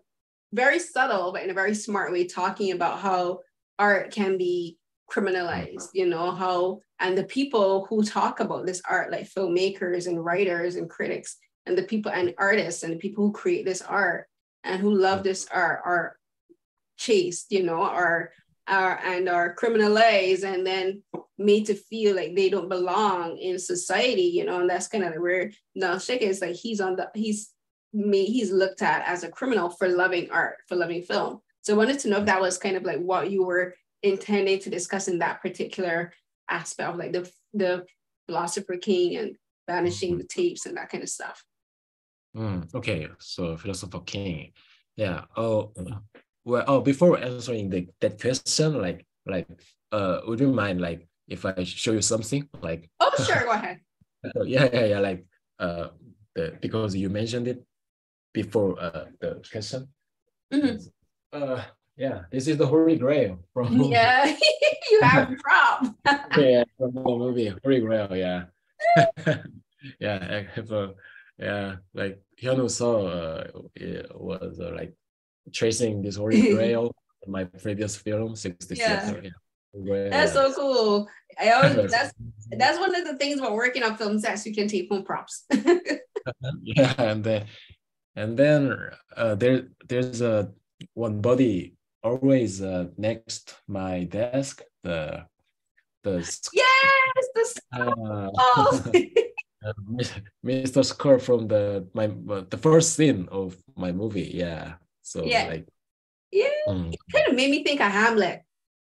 very subtle but in a very smart way talking about how art can be criminalized, you know, how, and the people who talk about this art, like filmmakers and writers and critics and the people and artists and the people who create this art and who love this art are chased, you know, are criminalized and then made to feel like they don't belong in society, you know. And that's kind of where Dong-sik is, like he's looked at as a criminal for loving art, for loving film. So I wanted to know if that was kind of like what you were intending to discuss in that particular aspect of like the philosopher king and banishing the tapes and that kind of stuff. Okay, so philosopher king, yeah. Well, before answering that question, would you mind like if I show you something like? Oh, sure, go ahead. Yeah, like because you mentioned it before the question. Yeah, this is the Holy Grail from. Yeah, you have a prop. Yeah, from the movie Holy Grail. Yeah, yeah, I have yeah, like Hyun-min Cho was like tracing this Holy Grail in my previous film, 60 Yeah. Yeah. That's so cool. I always that's one of the things about working on film sets. You can take home props. Yeah, and then there's one body always next my desk. The yes, Mr. Score from the first scene of my movie. Yeah. So yeah, like it kind of made me think of Hamlet.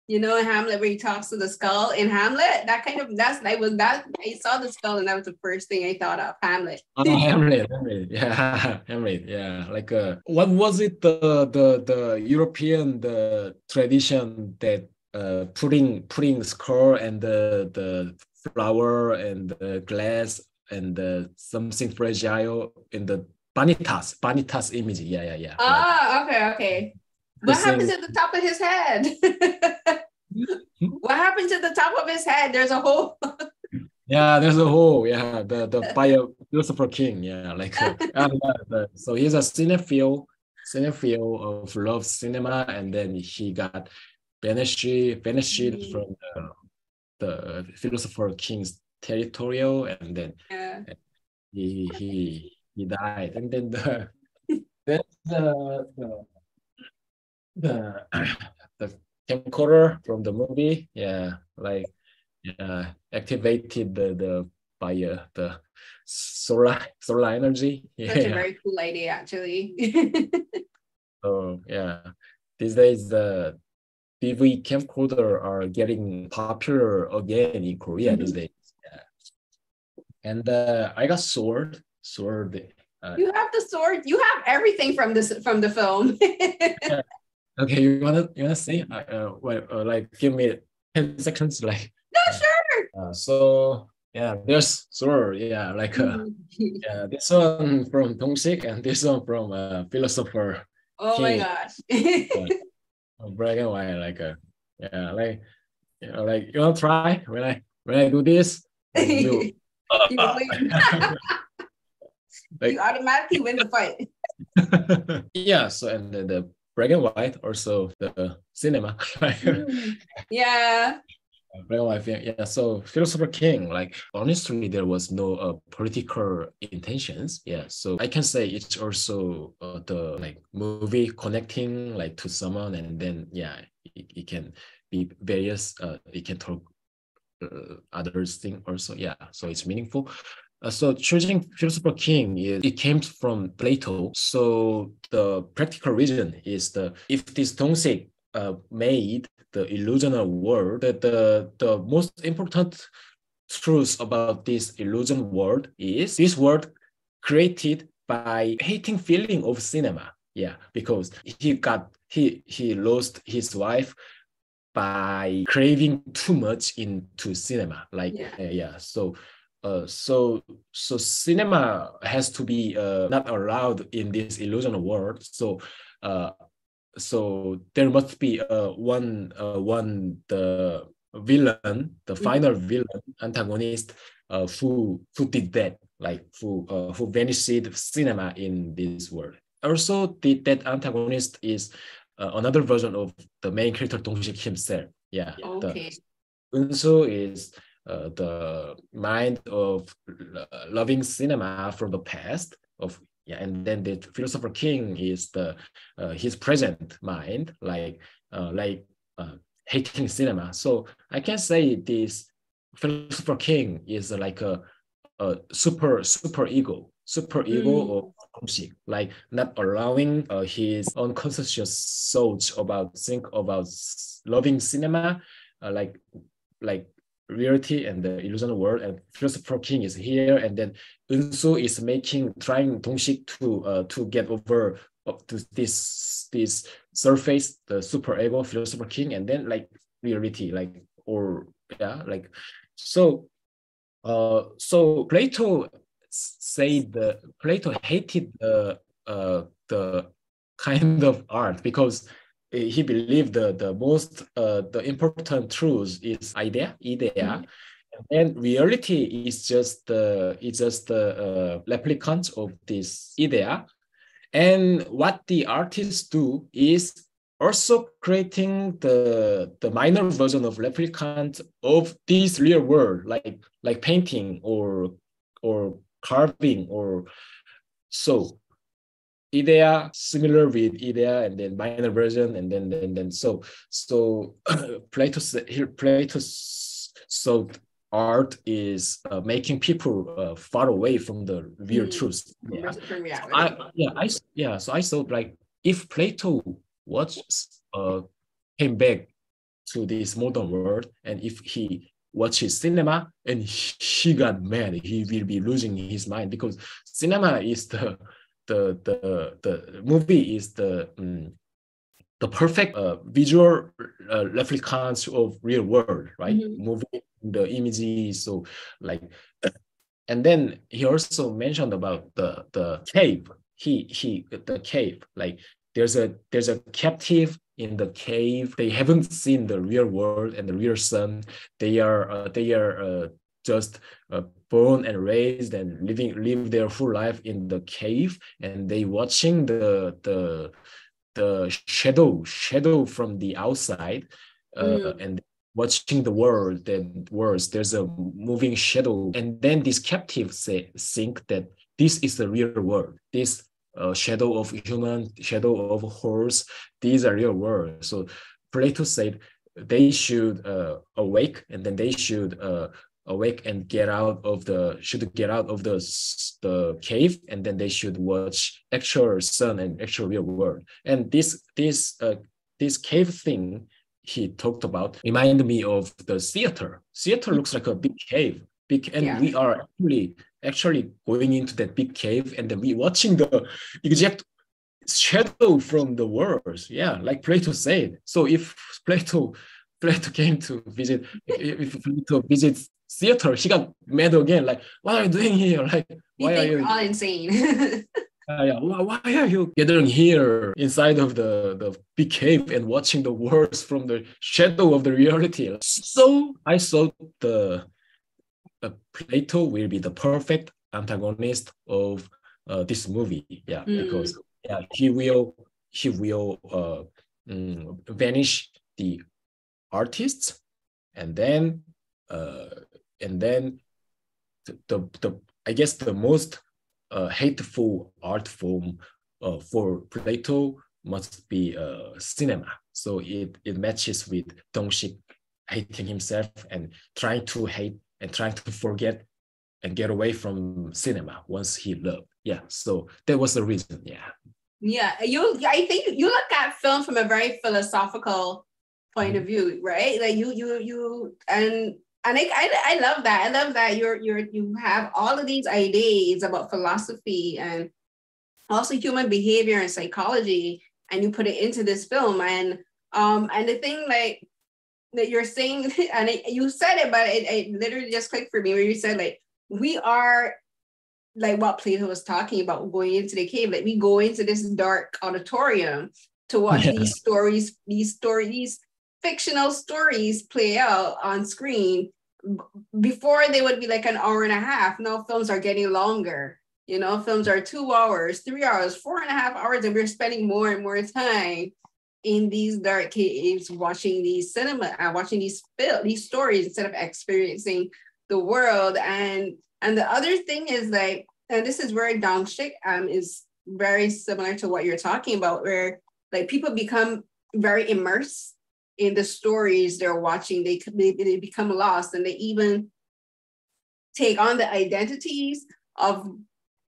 You know, in Hamlet where he talks to the skull in Hamlet. I saw the skull and that was the first thing I thought of. Hamlet. Hamlet, yeah, Hamlet, yeah. Like what was it? The European tradition that putting skull and the flower and the glass and something fragile in the Vanitas image. Yeah. Ah, okay. What happened to the top of his head? What happened to the top of his head? There's a hole. Yeah, there's a hole. Yeah, the bio philosopher king. Yeah, like so he's a cinephile of love cinema, and then he got banished from the philosopher king's territorial, and then he died, and then the camcorder from the movie, like activated by the solar energy. Such a very cool idea, actually. So yeah, these days the DV camcorder are getting popular again in Korea these days. Yeah. And I got sword. You have the sword. You have everything from the film. Yeah. Okay, you wanna say? Like give me 10 seconds, like. No, sure. So Yeah, there's sure, yeah, like yeah, this one from Dong-sik and this one from philosopher Oh my King. gosh. Black and white, like yeah, like like you want to try when I do this, and you You will win. You like automatically win the fight. yeah. So and then the black and white also the cinema, like Yeah. black and white film. Yeah. So philosopher King, like honestly, there was no political intentions. Yeah. So I can say it's also the like movie connecting like to someone, and then yeah, it can be various. It can talk others thing also. Yeah. So it's meaningful. So choosing philosopher King is it came from Plato. So the practical reason is the if this Dong-sik made the illusional world, the most important truth about this illusion world is this world created by hating feeling of cinema. Yeah, because he lost his wife by craving too much into cinema. Like yeah. So cinema has to be not allowed in this illusional world. Uh, so there must be one the villain, the final villain antagonist, who did that, like who vanished cinema in this world. Also, that antagonist is another version of the main character Dong-sik himself. Yeah, Okay. the Unso is the mind of loving cinema from the past of yeah, and then the philosopher King is the his present mind, like hating cinema. So I can say this philosopher King is like a super ego of Dong-sik, like not allowing his unconscious thoughts about think about loving cinema, like reality and the illusional world. And philosopher King is here, and then Unsu is trying Dong-sik to get over to this surface, the super ego philosopher King, and then like reality, like or yeah, like so. So Plato hated the kind of art because he believed the most the important truth is idea, and then reality is just the replicant of this idea. And what the artists do is also creating the minor version of replicant of this real world, like painting or carving or so. Idea similar with idea, and then minor version, and then so Plato so art is making people far away from the real truth. Yeah. From reality. So I thought like if Plato was came back to this modern world, and if he watches cinema and he got mad, he will be losing his mind, because cinema is the movie is the perfect visual replicants of real world, right? Moving the images, so like, and then he also mentioned about the cave. The cave, like there's a captive in the cave. They haven't seen the real world and the real sun. They are just born and raised and live their full life in the cave, and they watching the shadow from the outside, and watching the world. There's a moving shadow, and then these captives think that this is the real world. This shadow of human, shadow of horse, these are real world. So Plato said they should awake, and then they should awake and get out of the cave, and then they should watch actual sun and actual real world. And this cave thing he talked about reminded me of the theater. Theater looks like a big cave, and we are actually going into that big cave, and then we watching the exact shadow from the words. Yeah, like Plato said. So if Plato came to visit, if Plato visits theater, he got mad again. Like, what are you doing here? Like, why are you all insane? Yeah, why are you gathering here inside of the big cave and watching the worlds from the shadow of the reality? So I thought the Plato will be the perfect antagonist of this movie. Yeah, because he will banish the artists, and then the I guess the most hateful art form for Plato must be cinema. So it matches with Dong-sik hating himself and trying to hate and trying to forget and get away from cinema once he loved. Yeah, so that was the reason. Yeah. Yeah, I think you look at film from a very philosophical point of view, right? Like you and I love that. I love that you have all of these ideas about philosophy and also human behavior and psychology, and you put it into this film. And the thing like that you're saying, and you said it, but it literally just clicked for me where you said like we are like what Plato was talking about going into the cave. Like we go into this dark auditorium to watch these fictional stories play out on screen. Before they would be like an hour and a half. Now films are getting longer. You know, films are 2 hours, 3 hours, 4.5 hours, and we're spending more and more time in these dark caves watching these cinema and watching these stories instead of experiencing the world. And the other thing is like, and this is where Dong-sik is very similar to what you're talking about, where like people become very immersed in the stories they're watching. They become lost, and they even take on the identities of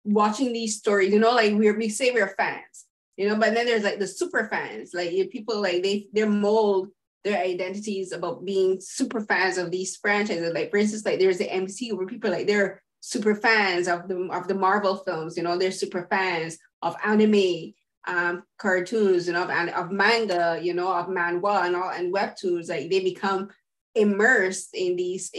watching these stories. You know, like we say we're fans, you know, but then there's like the super fans, like people like they mold their identities about being super fans of these franchises. Like for instance, like there's the MCU where people like they're super fans of the Marvel films, you know, they're super fans of anime, cartoons, you know, of manga, you know, of manhwa and webtoons. Like they become immersed in these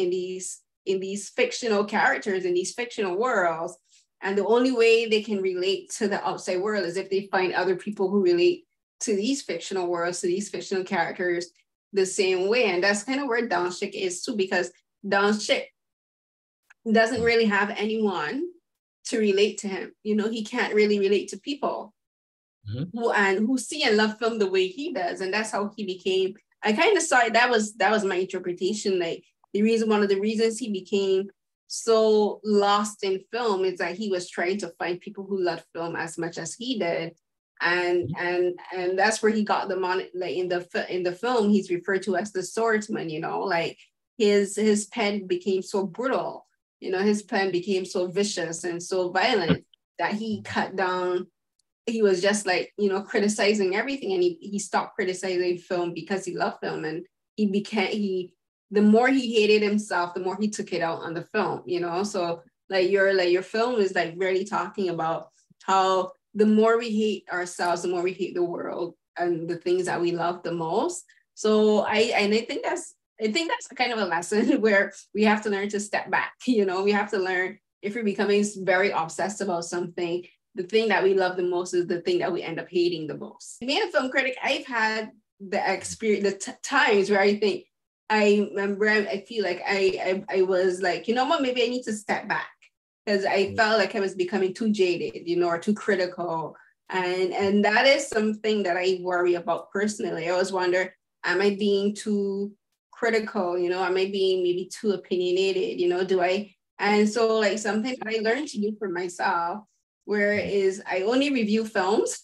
fictional characters, in these fictional worlds. And the only way they can relate to the outside world is if they find other people who relate to these fictional worlds, to these fictional characters the same way. And that's kind of where Dong-sik is too, because Dong-sik doesn't really have anyone to relate to him. You know, he can't really relate to people who see and love film the way he does. And that's how he became, I kind of saw it, that was my interpretation. Like one of the reasons he became so lost in film is that he was trying to find people who loved film as much as he did. And that's where he got them on. Like in the film, he's referred to as the swordsman, you know, like his pen became so brutal, you know, his pen became so vicious and so violent that he cut down. He was just like, you know, criticizing everything, and he stopped criticizing film because he loved film. And the more he hated himself, the more he took it out on the film, you know. So like your film is like really talking about how the more we hate ourselves, the more we hate the world and the things that we love the most. So I think that's kind of a lesson where we have to learn to step back. You know, we have to learn, if we're becoming very obsessed about something, the thing that we love the most is the thing that we end up hating the most. Being a film critic, I've had the experience, times where I think, I remember I feel like I was like, you know what, maybe I need to step back, because I felt like I was becoming too jaded, you know, or too critical. And that is something that I worry about personally. I always wonder, am I being too critical? You know, am I being maybe too opinionated? You know, and so like something that I learned to do for myself, where is I only review films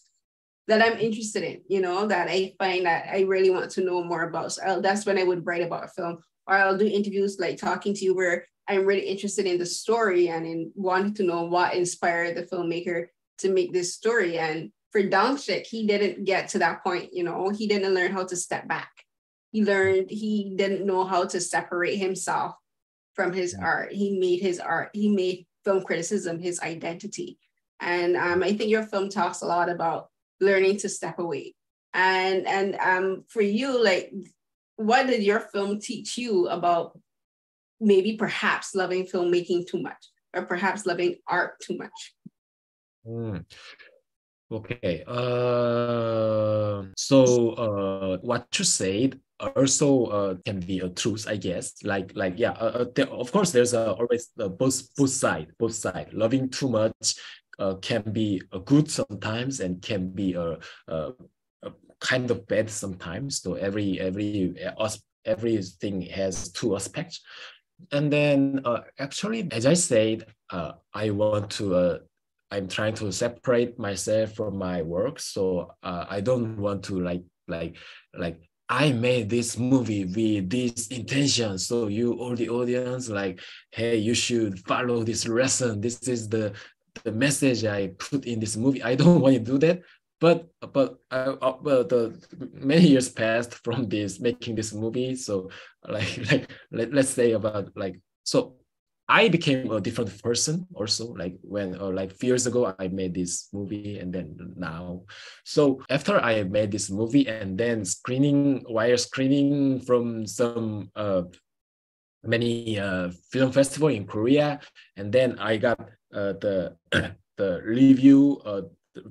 that I'm interested in, you know, that I find that I really want to know more about. So that's when I would write about a film, or I'll do interviews like talking to you where I'm really interested in the story and in wanting to know what inspired the filmmaker to make this story. And for Dong-sik, he didn't get to that point, you know, he didn't learn how to step back. He didn't know how to separate himself from his art. He made film criticism his identity. And I think your film talks a lot about learning to step away. And for you, like, what did your film teach you about maybe perhaps loving filmmaking too much, or perhaps loving art too much? Okay. What you said also can be a truth, I guess. Yeah. Of course, there's always both side. Loving too much can be a good sometimes and can be a kind of bad sometimes. So everything has two aspects. And then actually, as I said, I'm trying to separate myself from my work. So I don't want to like I made this movie with this intention. So you, all the audience, like, hey, you should follow this lesson. This is the message I put in this movie. I don't want to do that. But the many years passed from making this movie. So let's say about so I became a different person also, like when like few years ago I made this movie, and then now. So after I made this movie and then while screening from some many film festival in Korea, and then I got the the review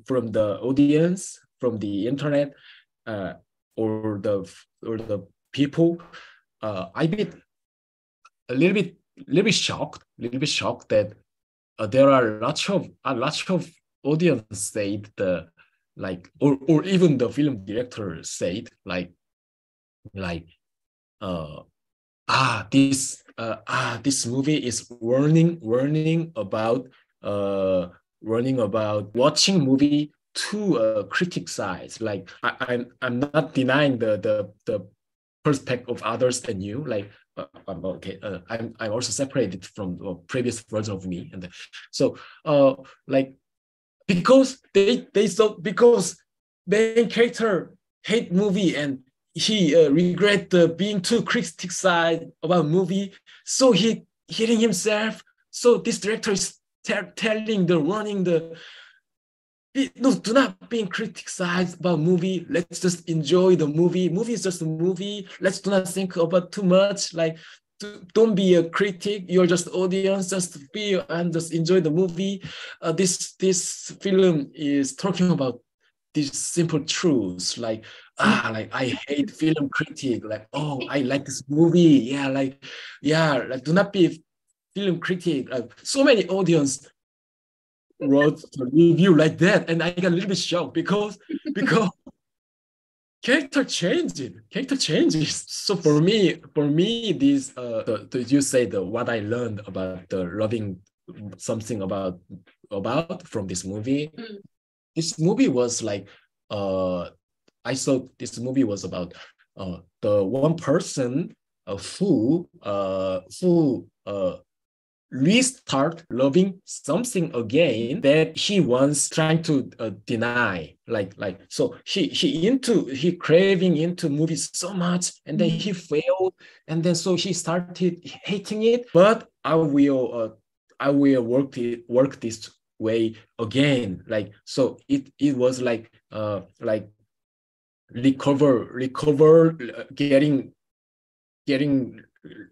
from the audience, from the internet, or the people. I bit a little bit shocked that there are lots of audience said or even the film director said uh this movie is warning about watching movie to critic sides. Like I'm not denying the perspective of others and you, like okay, I'm also separated from the previous version of me, and so like because because main character hate movie and he regret being too criticized about movie, so he hitting himself. So this director is telling the warning the no, do not being criticized about movie. Let's just enjoy the movie. Movie is just a movie. Let's do not think about too much. Like, don't be a critic. You're just audience. Just feel and just enjoy the movie. This film is talking about these simple truths. Like I hate film critic. Like, oh, I like this movie. Like do not be film critic. Like so many audience wrote a review like that, and I got a little bit shocked because character changes. So for me this you say what I learned about the loving something about from this movie. This movie was like I thought this movie was about the one person who restart loving something again that he once trying to deny. So he craving into movies so much, and then he failed, and then so he started hating it. But I will work this way again. Like so it was like recover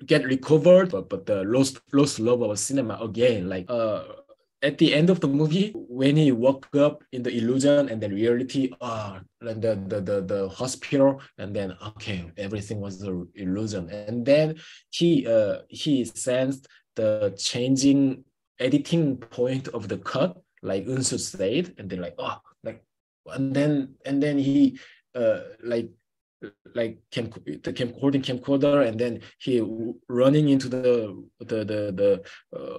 get recovered, but the lost love of cinema again. Like at the end of the movie, when he woke up in the illusion and then reality, and the hospital, and then okay, everything was an illusion, and then he sensed the changing editing point of the cut, like Unsu said, and then and then he the camcorder, and then he running into the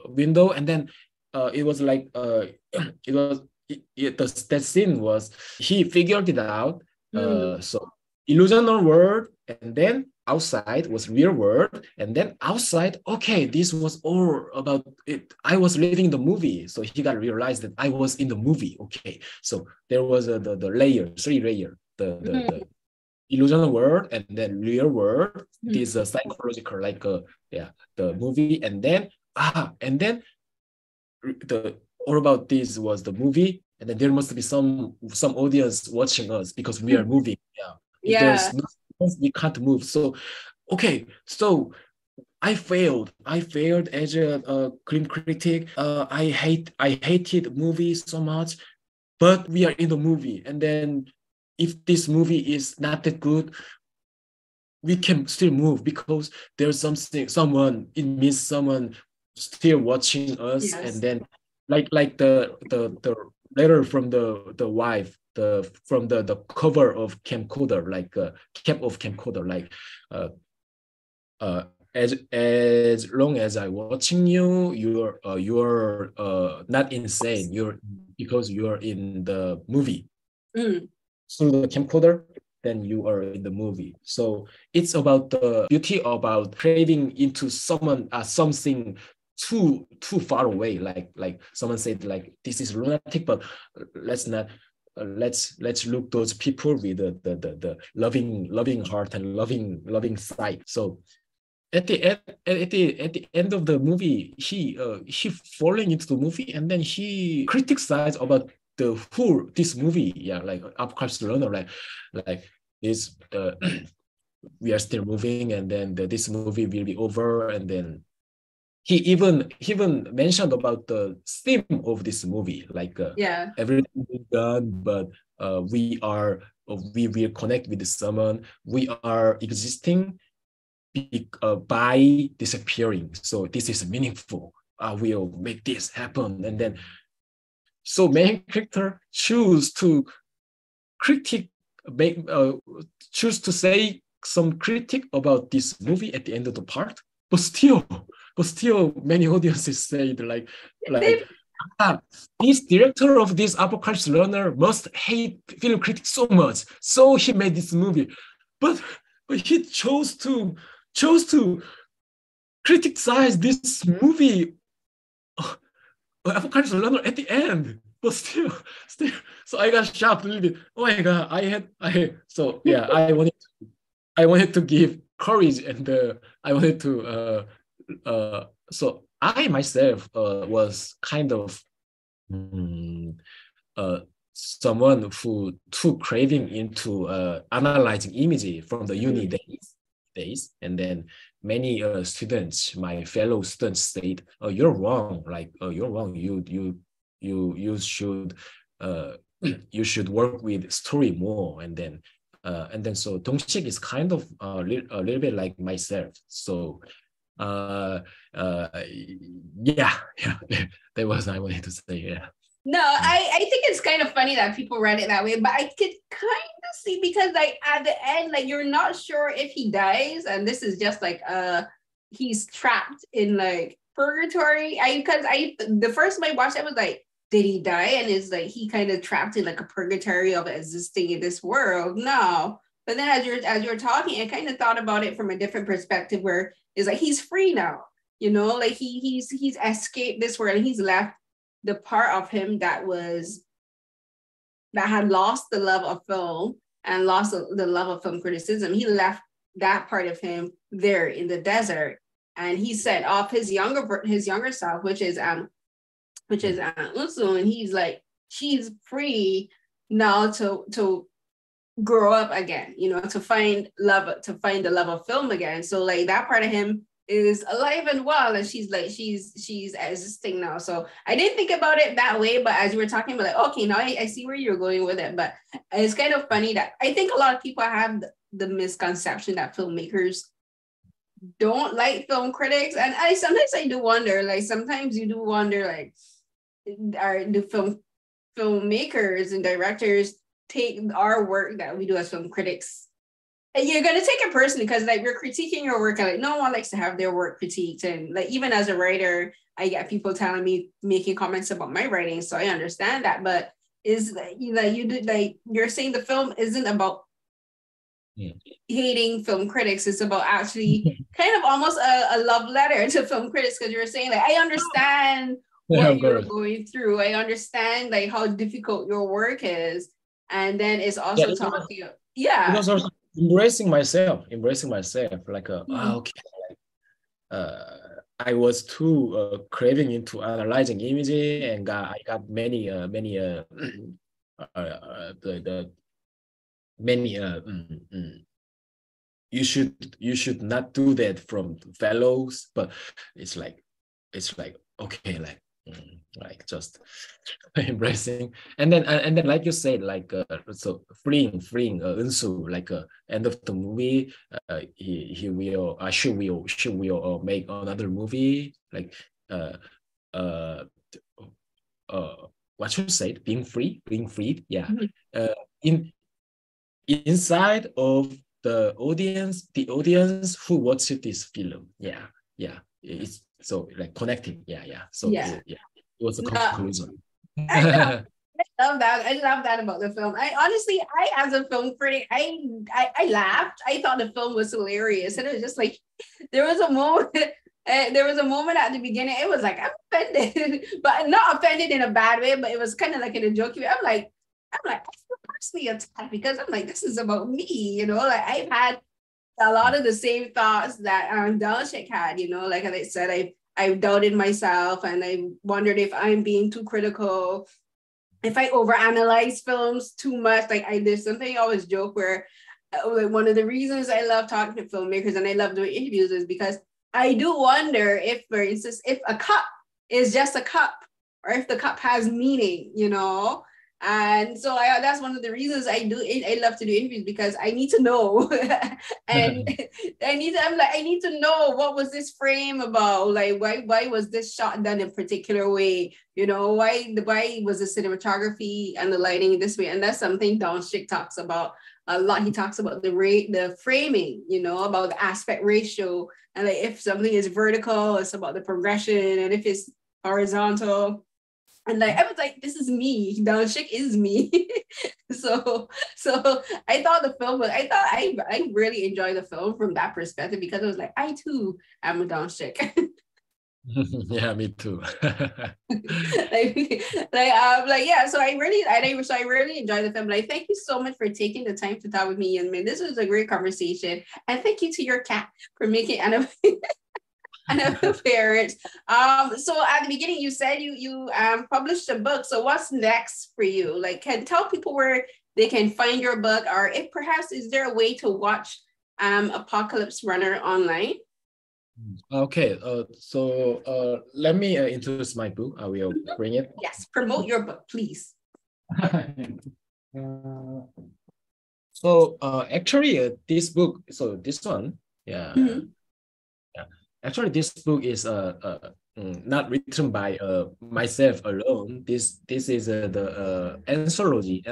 window, and then it was like that scene was he figured it out. So illusional world, and then outside was real world, and then outside, okay, this was all about it. I was living the movie, so he got realized that I was in the movie. Okay, so there was the three layer, the illusional world, and then real world. This psychological, the movie, and then the all about this was the movie, and then there must be some audience watching us because we are moving. If there's no, we can't move. So okay, so I failed. I failed as a film critic. I hated movies so much, but we are in the movie, and then if this movie is not that good, we can still move because there's it means someone still watching us, and Yes. then like the letter from the wife, from the cover of camcorder, like cap of camcorder, like uh, uh, as long as I watching you, you're not insane. You're because you're in the movie Mm. through the camcorder, then you are in the movie. So it's about the beauty about craving into something too far away. Like someone said, like this is lunatic, but let's not. Let's look those people with the loving heart and loving sight. So at the end of the movie, he falling into the movie, and then he criticized about the whole this movie. Yeah, like Apocalypse Runner, like this we are still moving, and then this movie will be over, and then he even mentioned about the theme of this movie, like Yeah. everything is done, but we will connect with someone. We are existing by disappearing. So this is meaningful. I will make this happen. And then, so main character critic, make, choose to say some critic about this movie at the end of the part, but still, many audiences say like They ah, this director of this Apocalypse Runner must hate film critics so much, so he made this movie. But he chose to criticize this movie, Apocalypse Runner, at the end. But still, so I got shocked a little bit. Oh my god, so yeah, I wanted to give courage, and I wanted to so I myself was kind of mm, uh, someone who took craving into analyzing imagery from the uni mm. days, and then many students, my fellow students, said, "Oh, you're wrong. Like, you're wrong. You should uh, you should work with story more." And then so Dong-sik is kind of a little bit like myself. So uh, uh, yeah, that was I wanted to say. Yeah. No, I think it's kind of funny that people read it that way, but I could kind of see because like at the end, like you're not sure if he dies, and this is just like he's trapped in like purgatory. I the first time I watched it was like, did he die? And it's like he kind of trapped in like a purgatory of existing in this world. No. But then as you're talking, I kind of thought about it from a different perspective where it's like he's free now. You know, like he's escaped this world and he's left the part of him that had lost the love of film and lost the love of film criticism. He left that part of him there in the desert, and he set off his younger self, which is Unsu, and he's like, she's free now to grow up again, you know, to find the love of film again. So like that part of him is alive and well, and she's existing now. So I didn't think about it that way, but as you were talking about, like, okay, now I see where you're going with it. But it's kind of funny that I think a lot of people have the misconception that filmmakers don't like film critics, and I do wonder, like sometimes you do wonder, like, do filmmakers and directors take our work that we do as film critics, and you're gonna take it personally because like we're critiquing your work, and like no one likes to have their work critiqued. And like even as a writer, I get people telling me, making comments about my writing, so I understand that. But is you do, like you're saying the film isn't about hating film critics, it's about actually kind of almost a love letter to film critics, because you're saying like, I understand Yeah, what of you're course. going through, I understand like how difficult your work is, and then it's Yeah, also it was, talking, it yeah. was also embracing myself, like okay, uh, I was too craving into analyzing imagery, and I got many the many you should not do that from fellows, but it's like okay, like just embracing, and then like you said, like so freeing Eunsu, like end of the movie, he will she will make another movie, like uh uh what should I say, being freed, yeah. In inside of the audience who watched this film, yeah, it's so like connecting, yeah, so Yeah. yeah, it was a No, conclusion. I love love that. I love that about the film. I honestly, I as a film critic, I laughed. I thought the film was hilarious, and it was just like there was a moment. There was a moment at the beginning. It was like I'm offended, but not offended in a bad way. But it was kind of like in a jokey way. I'm like, I feel personally attacked because I'm like, this is about me, Like I've had a lot of the same thoughts that Dong-sik had, Like I said, I doubted myself and I wondered if I'm being too critical, if I overanalyze films too much. Like there's something I always joke where like one of the reasons I love talking to filmmakers and I love doing interviews is because I do wonder if, for instance, if a cup is just a cup or if the cup has meaning. And so that's one of the reasons I love to do interviews, because I need to know. And I need to know, what was this frame about? Like why was this shot done in a particular way? Why was the cinematography and the lighting this way? And that's something Dong-sik talks about a lot. He talks about the framing, about the aspect ratio, and like if something is vertical, it's about the progression, and if it's horizontal. And like I was like, this is me. Dong-sik is me. so I thought I really enjoyed the film from that perspective, because I was like, I too am a Dong-sik. Yeah, me too. Yeah. So I really enjoyed the film. Like, thank you so much for taking the time to talk with me, Hyun-min. This was a great conversation, and thank you to your cat for making parents. So at the beginning, you said you published a book. So what's next for you? Like, can tell people where they can find your book, or if perhaps is there a way to watch Apocalypse Runner online? Okay, let me introduce my book. I will bring it. Yes, promote your book, please. Actually, this book, so this one, yeah. Actually, this book is not written by myself alone. This is the anthology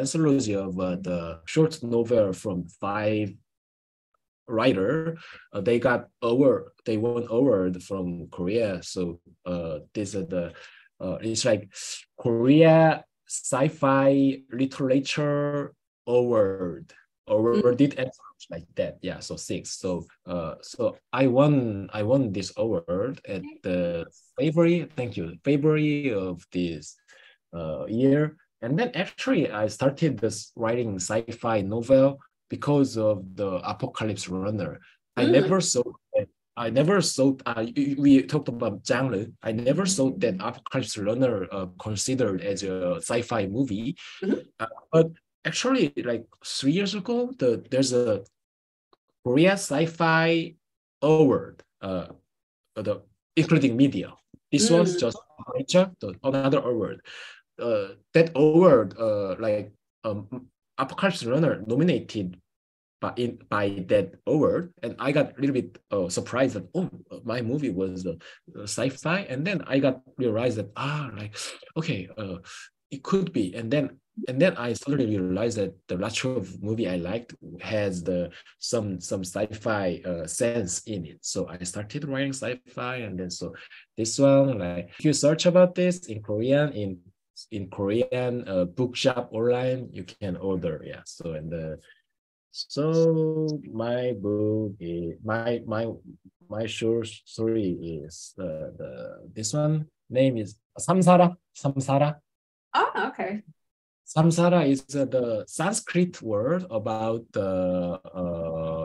of the short novel from 5 writer. They won award from Korea. So this is the it's like Korea Sci-Fi Literature Award. Awarded and like that, yeah. So 6. So I won this award at the February of this year. And then actually I started this writing sci-fi novel because of the Apocalypse Runner. I never thought we talked about genre. I never thought that Apocalypse Runner considered as a sci-fi movie, but actually, like 3 years ago, there's a Korea Sci-Fi Award, including media. This one's just another award. That award, Apocalypse Runner nominated by that award, and I got a little bit surprised that my movie was sci-fi, and then I got realized that okay, it could be, and then I suddenly realized that the Lachov movie I liked has some sci-fi sense in it. So I started writing sci-fi, and then so this one, like if you search about this in Korean in Korean bookshop online, you can order. Yeah. So my book is my short story is this one name is Samsara. Oh, okay. Samsara is the Sanskrit word about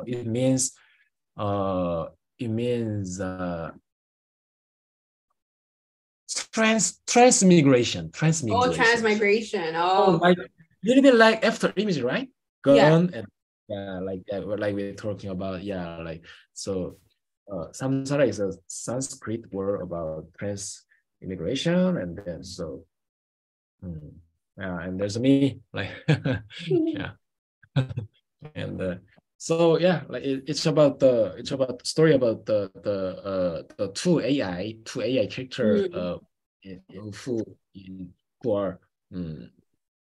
it means transmigration. Oh, transmigration. Oh, Oh, like a little bit like after image, right? yeah. Gone and Yeah, like we're talking about, yeah, like so. Samsara is a Sanskrit word about trans immigration, and then so yeah, and there's me, like yeah, and so yeah, like it's about the story about the two AI character who who are um,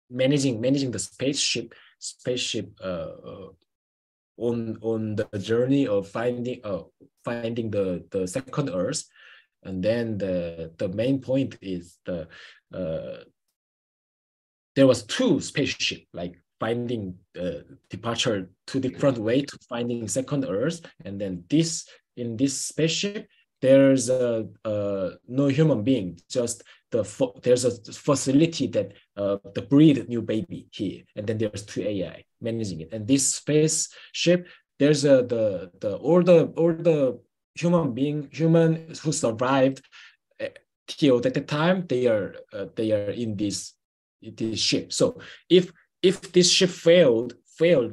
managing the spaceship on the journey of finding the second Earth, and then the main point is there was two spaceship like finding departure two different way to finding second Earth, and then in this spaceship there's no human being, just there's a facility that the breed new baby here, and then there's two AI managing it, and this spaceship there's the all the human who survived till at the time they are in this ship. So if this ship failed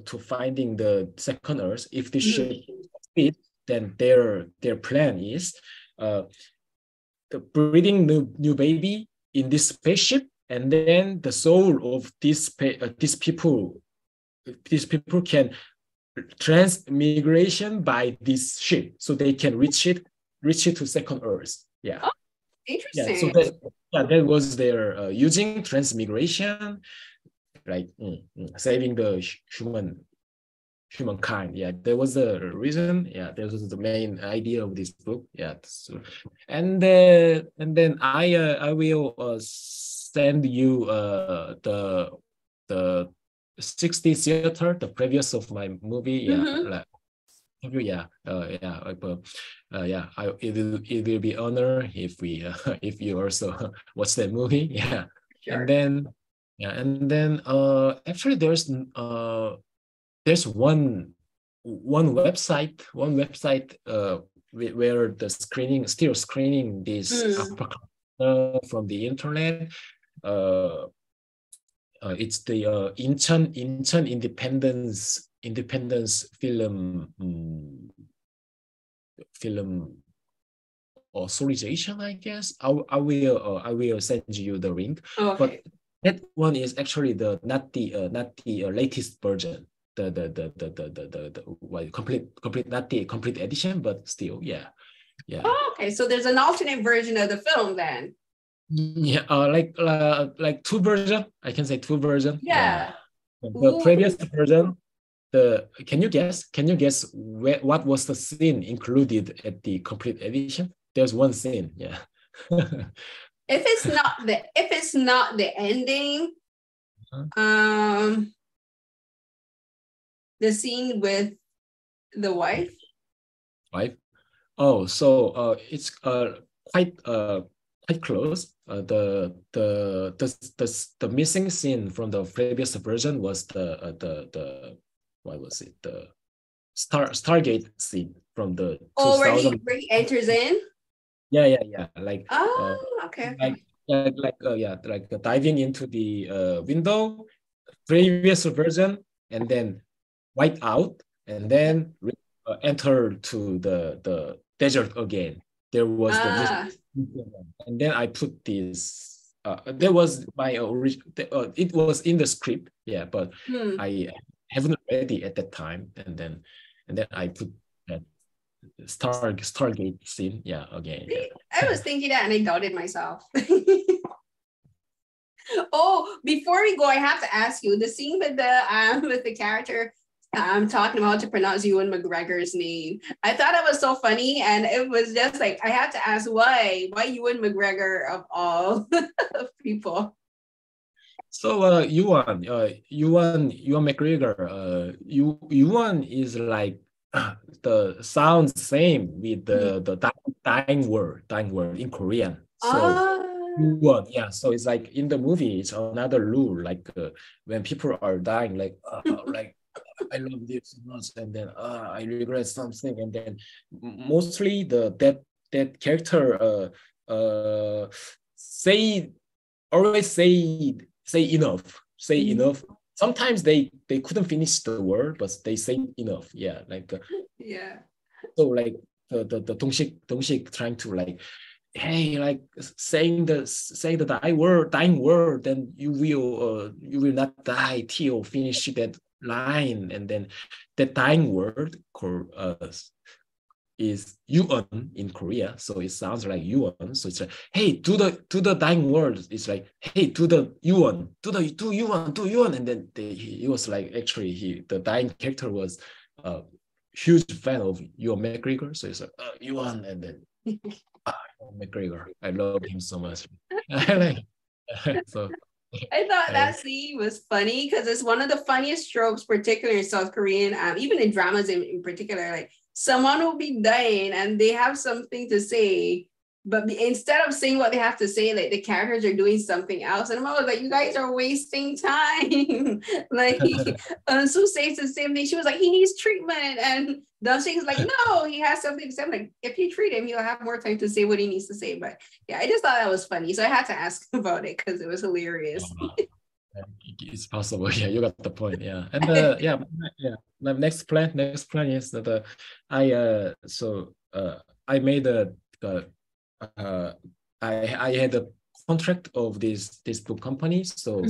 to finding the second Earth, if this ship succeed, then their plan is the breeding new baby in this spaceship, and then the soul of these people can transmigration by this ship, so they can reach it to second Earth. Yeah. Oh, Yeah. interesting. So that was their using transmigration, like saving the humankind. Yeah, there was a reason. Yeah, that was the main idea of this book. Yeah, so, and then I will send you the 60 theater, the previous of my movie. Yeah, like yeah, yeah. It will be honor if we if you also watch that movie. Yeah, Sure. and then actually there's one website where the still screening this from the internet. Uh, it's the Incheon Independence film authorization, I guess. I will send you the link. Okay. But that one is actually not the latest version. The complete not the complete edition, but still, yeah. Oh, okay, so there's an alternate version of the film then. Yeah, like two version. I can say two version. Yeah. The previous version. Can you guess? What was the scene included at the complete edition? There's one scene. Yeah. If it's not the ending, the scene with the wife. Wife. Oh, so it's quite close. The missing scene from the previous version was the what was it, the Stargate scene from the 2000. Where he enters in. Yeah, like okay. like diving into the window, previous version, and then white out, and then enter to the desert again. There was the and then I put this. There was my original. It was in the script, yeah, but I haven't read it at that time, and then I put that Stargate scene, yeah, again. Yeah. I was thinking that, and I doubted myself. Oh, before we go, I have to ask you the scene with the character. I'm talking about to pronounce Ewan McGregor's name. I thought it was so funny, and it was just like I had to ask why Ewan McGregor of all people. So Ewan McGregor, Ewan is like the sounds same with the dying word in Korean. So Ewan, yeah. So it's like in the movie, it's another rule. Like when people are dying, like I love this so much, and then I regret something, and then mostly that character say always say enough, sometimes they couldn't finish the word, but they say enough. Yeah, like Yeah. so like the Dong-sik trying to like, hey, like saying the dying word, then you will not die till finish that line, and then the dying word is yuan in Korea, so it sounds like yuan. So it's like, hey, to the dying word, it's like, hey, to the yuan, to yuan, and then he was like, actually the dying character was a huge fan of Ewan McGregor, so it's like yuan, and then McGregor, I love him so much. So I thought that scene was funny because it's one of the funniest tropes, particularly in South Korean, even in dramas in particular. Like someone will be dying and they have something to say, but instead of saying what they have to say, like the characters are doing something else. And I'm always like, you guys are wasting time. Like Sue says the same thing. She was like, he needs treatment. And Dusting's like, no, he has something to say. I'm like, if you treat him, he'll have more time to say what he needs to say. But yeah, I just thought that was funny. So I had to ask about it because it was hilarious. It's possible. Yeah, you got the point. Yeah, and yeah. My next plan is that I made I had a contract of this book company, so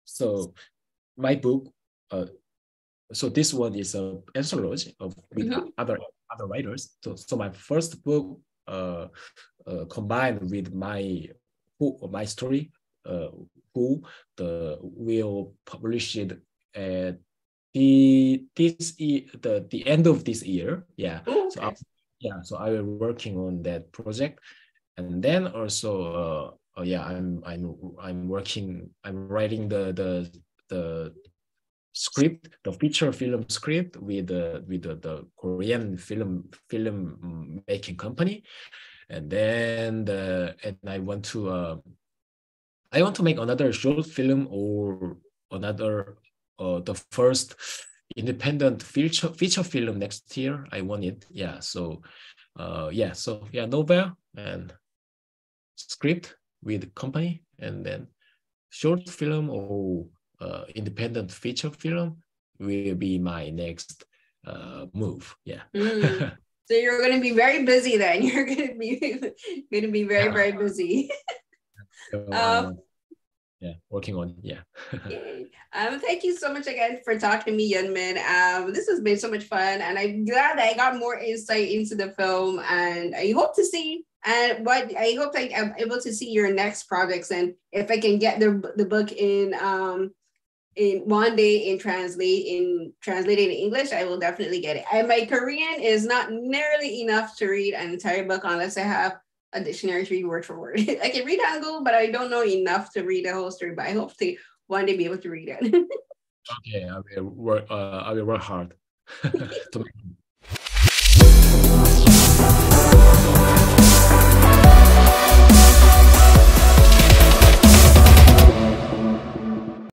so my book so this one is a anthology of with other writers. So my first book combined with my story who will publish it at the end of this year. Yeah. Okay. So I will working on that project, and then also I'm writing the script, the feature film script with the Korean film making company, and then I want to make another short film or another the first independent feature film next year. I want it. Yeah. So novel and script with company, and then short film or independent feature film will be my next move. Yeah. So you're going to be very busy then. You're going to be very, very busy. Yeah, working on thank you so much again for talking to me, Hyun-min. This has been so much fun, and I'm glad that I got more insight into the film, and I hope to see I hope I'm able to see your next projects, and if I can get the book in one day translated in English, I will definitely get it. And my Korean is not nearly enough to read an entire book unless I have a dictionary to read word for word. I can read Hangul, but I don't know enough to read the whole story. But I hope to one day be able to read it. Okay, I will work hard.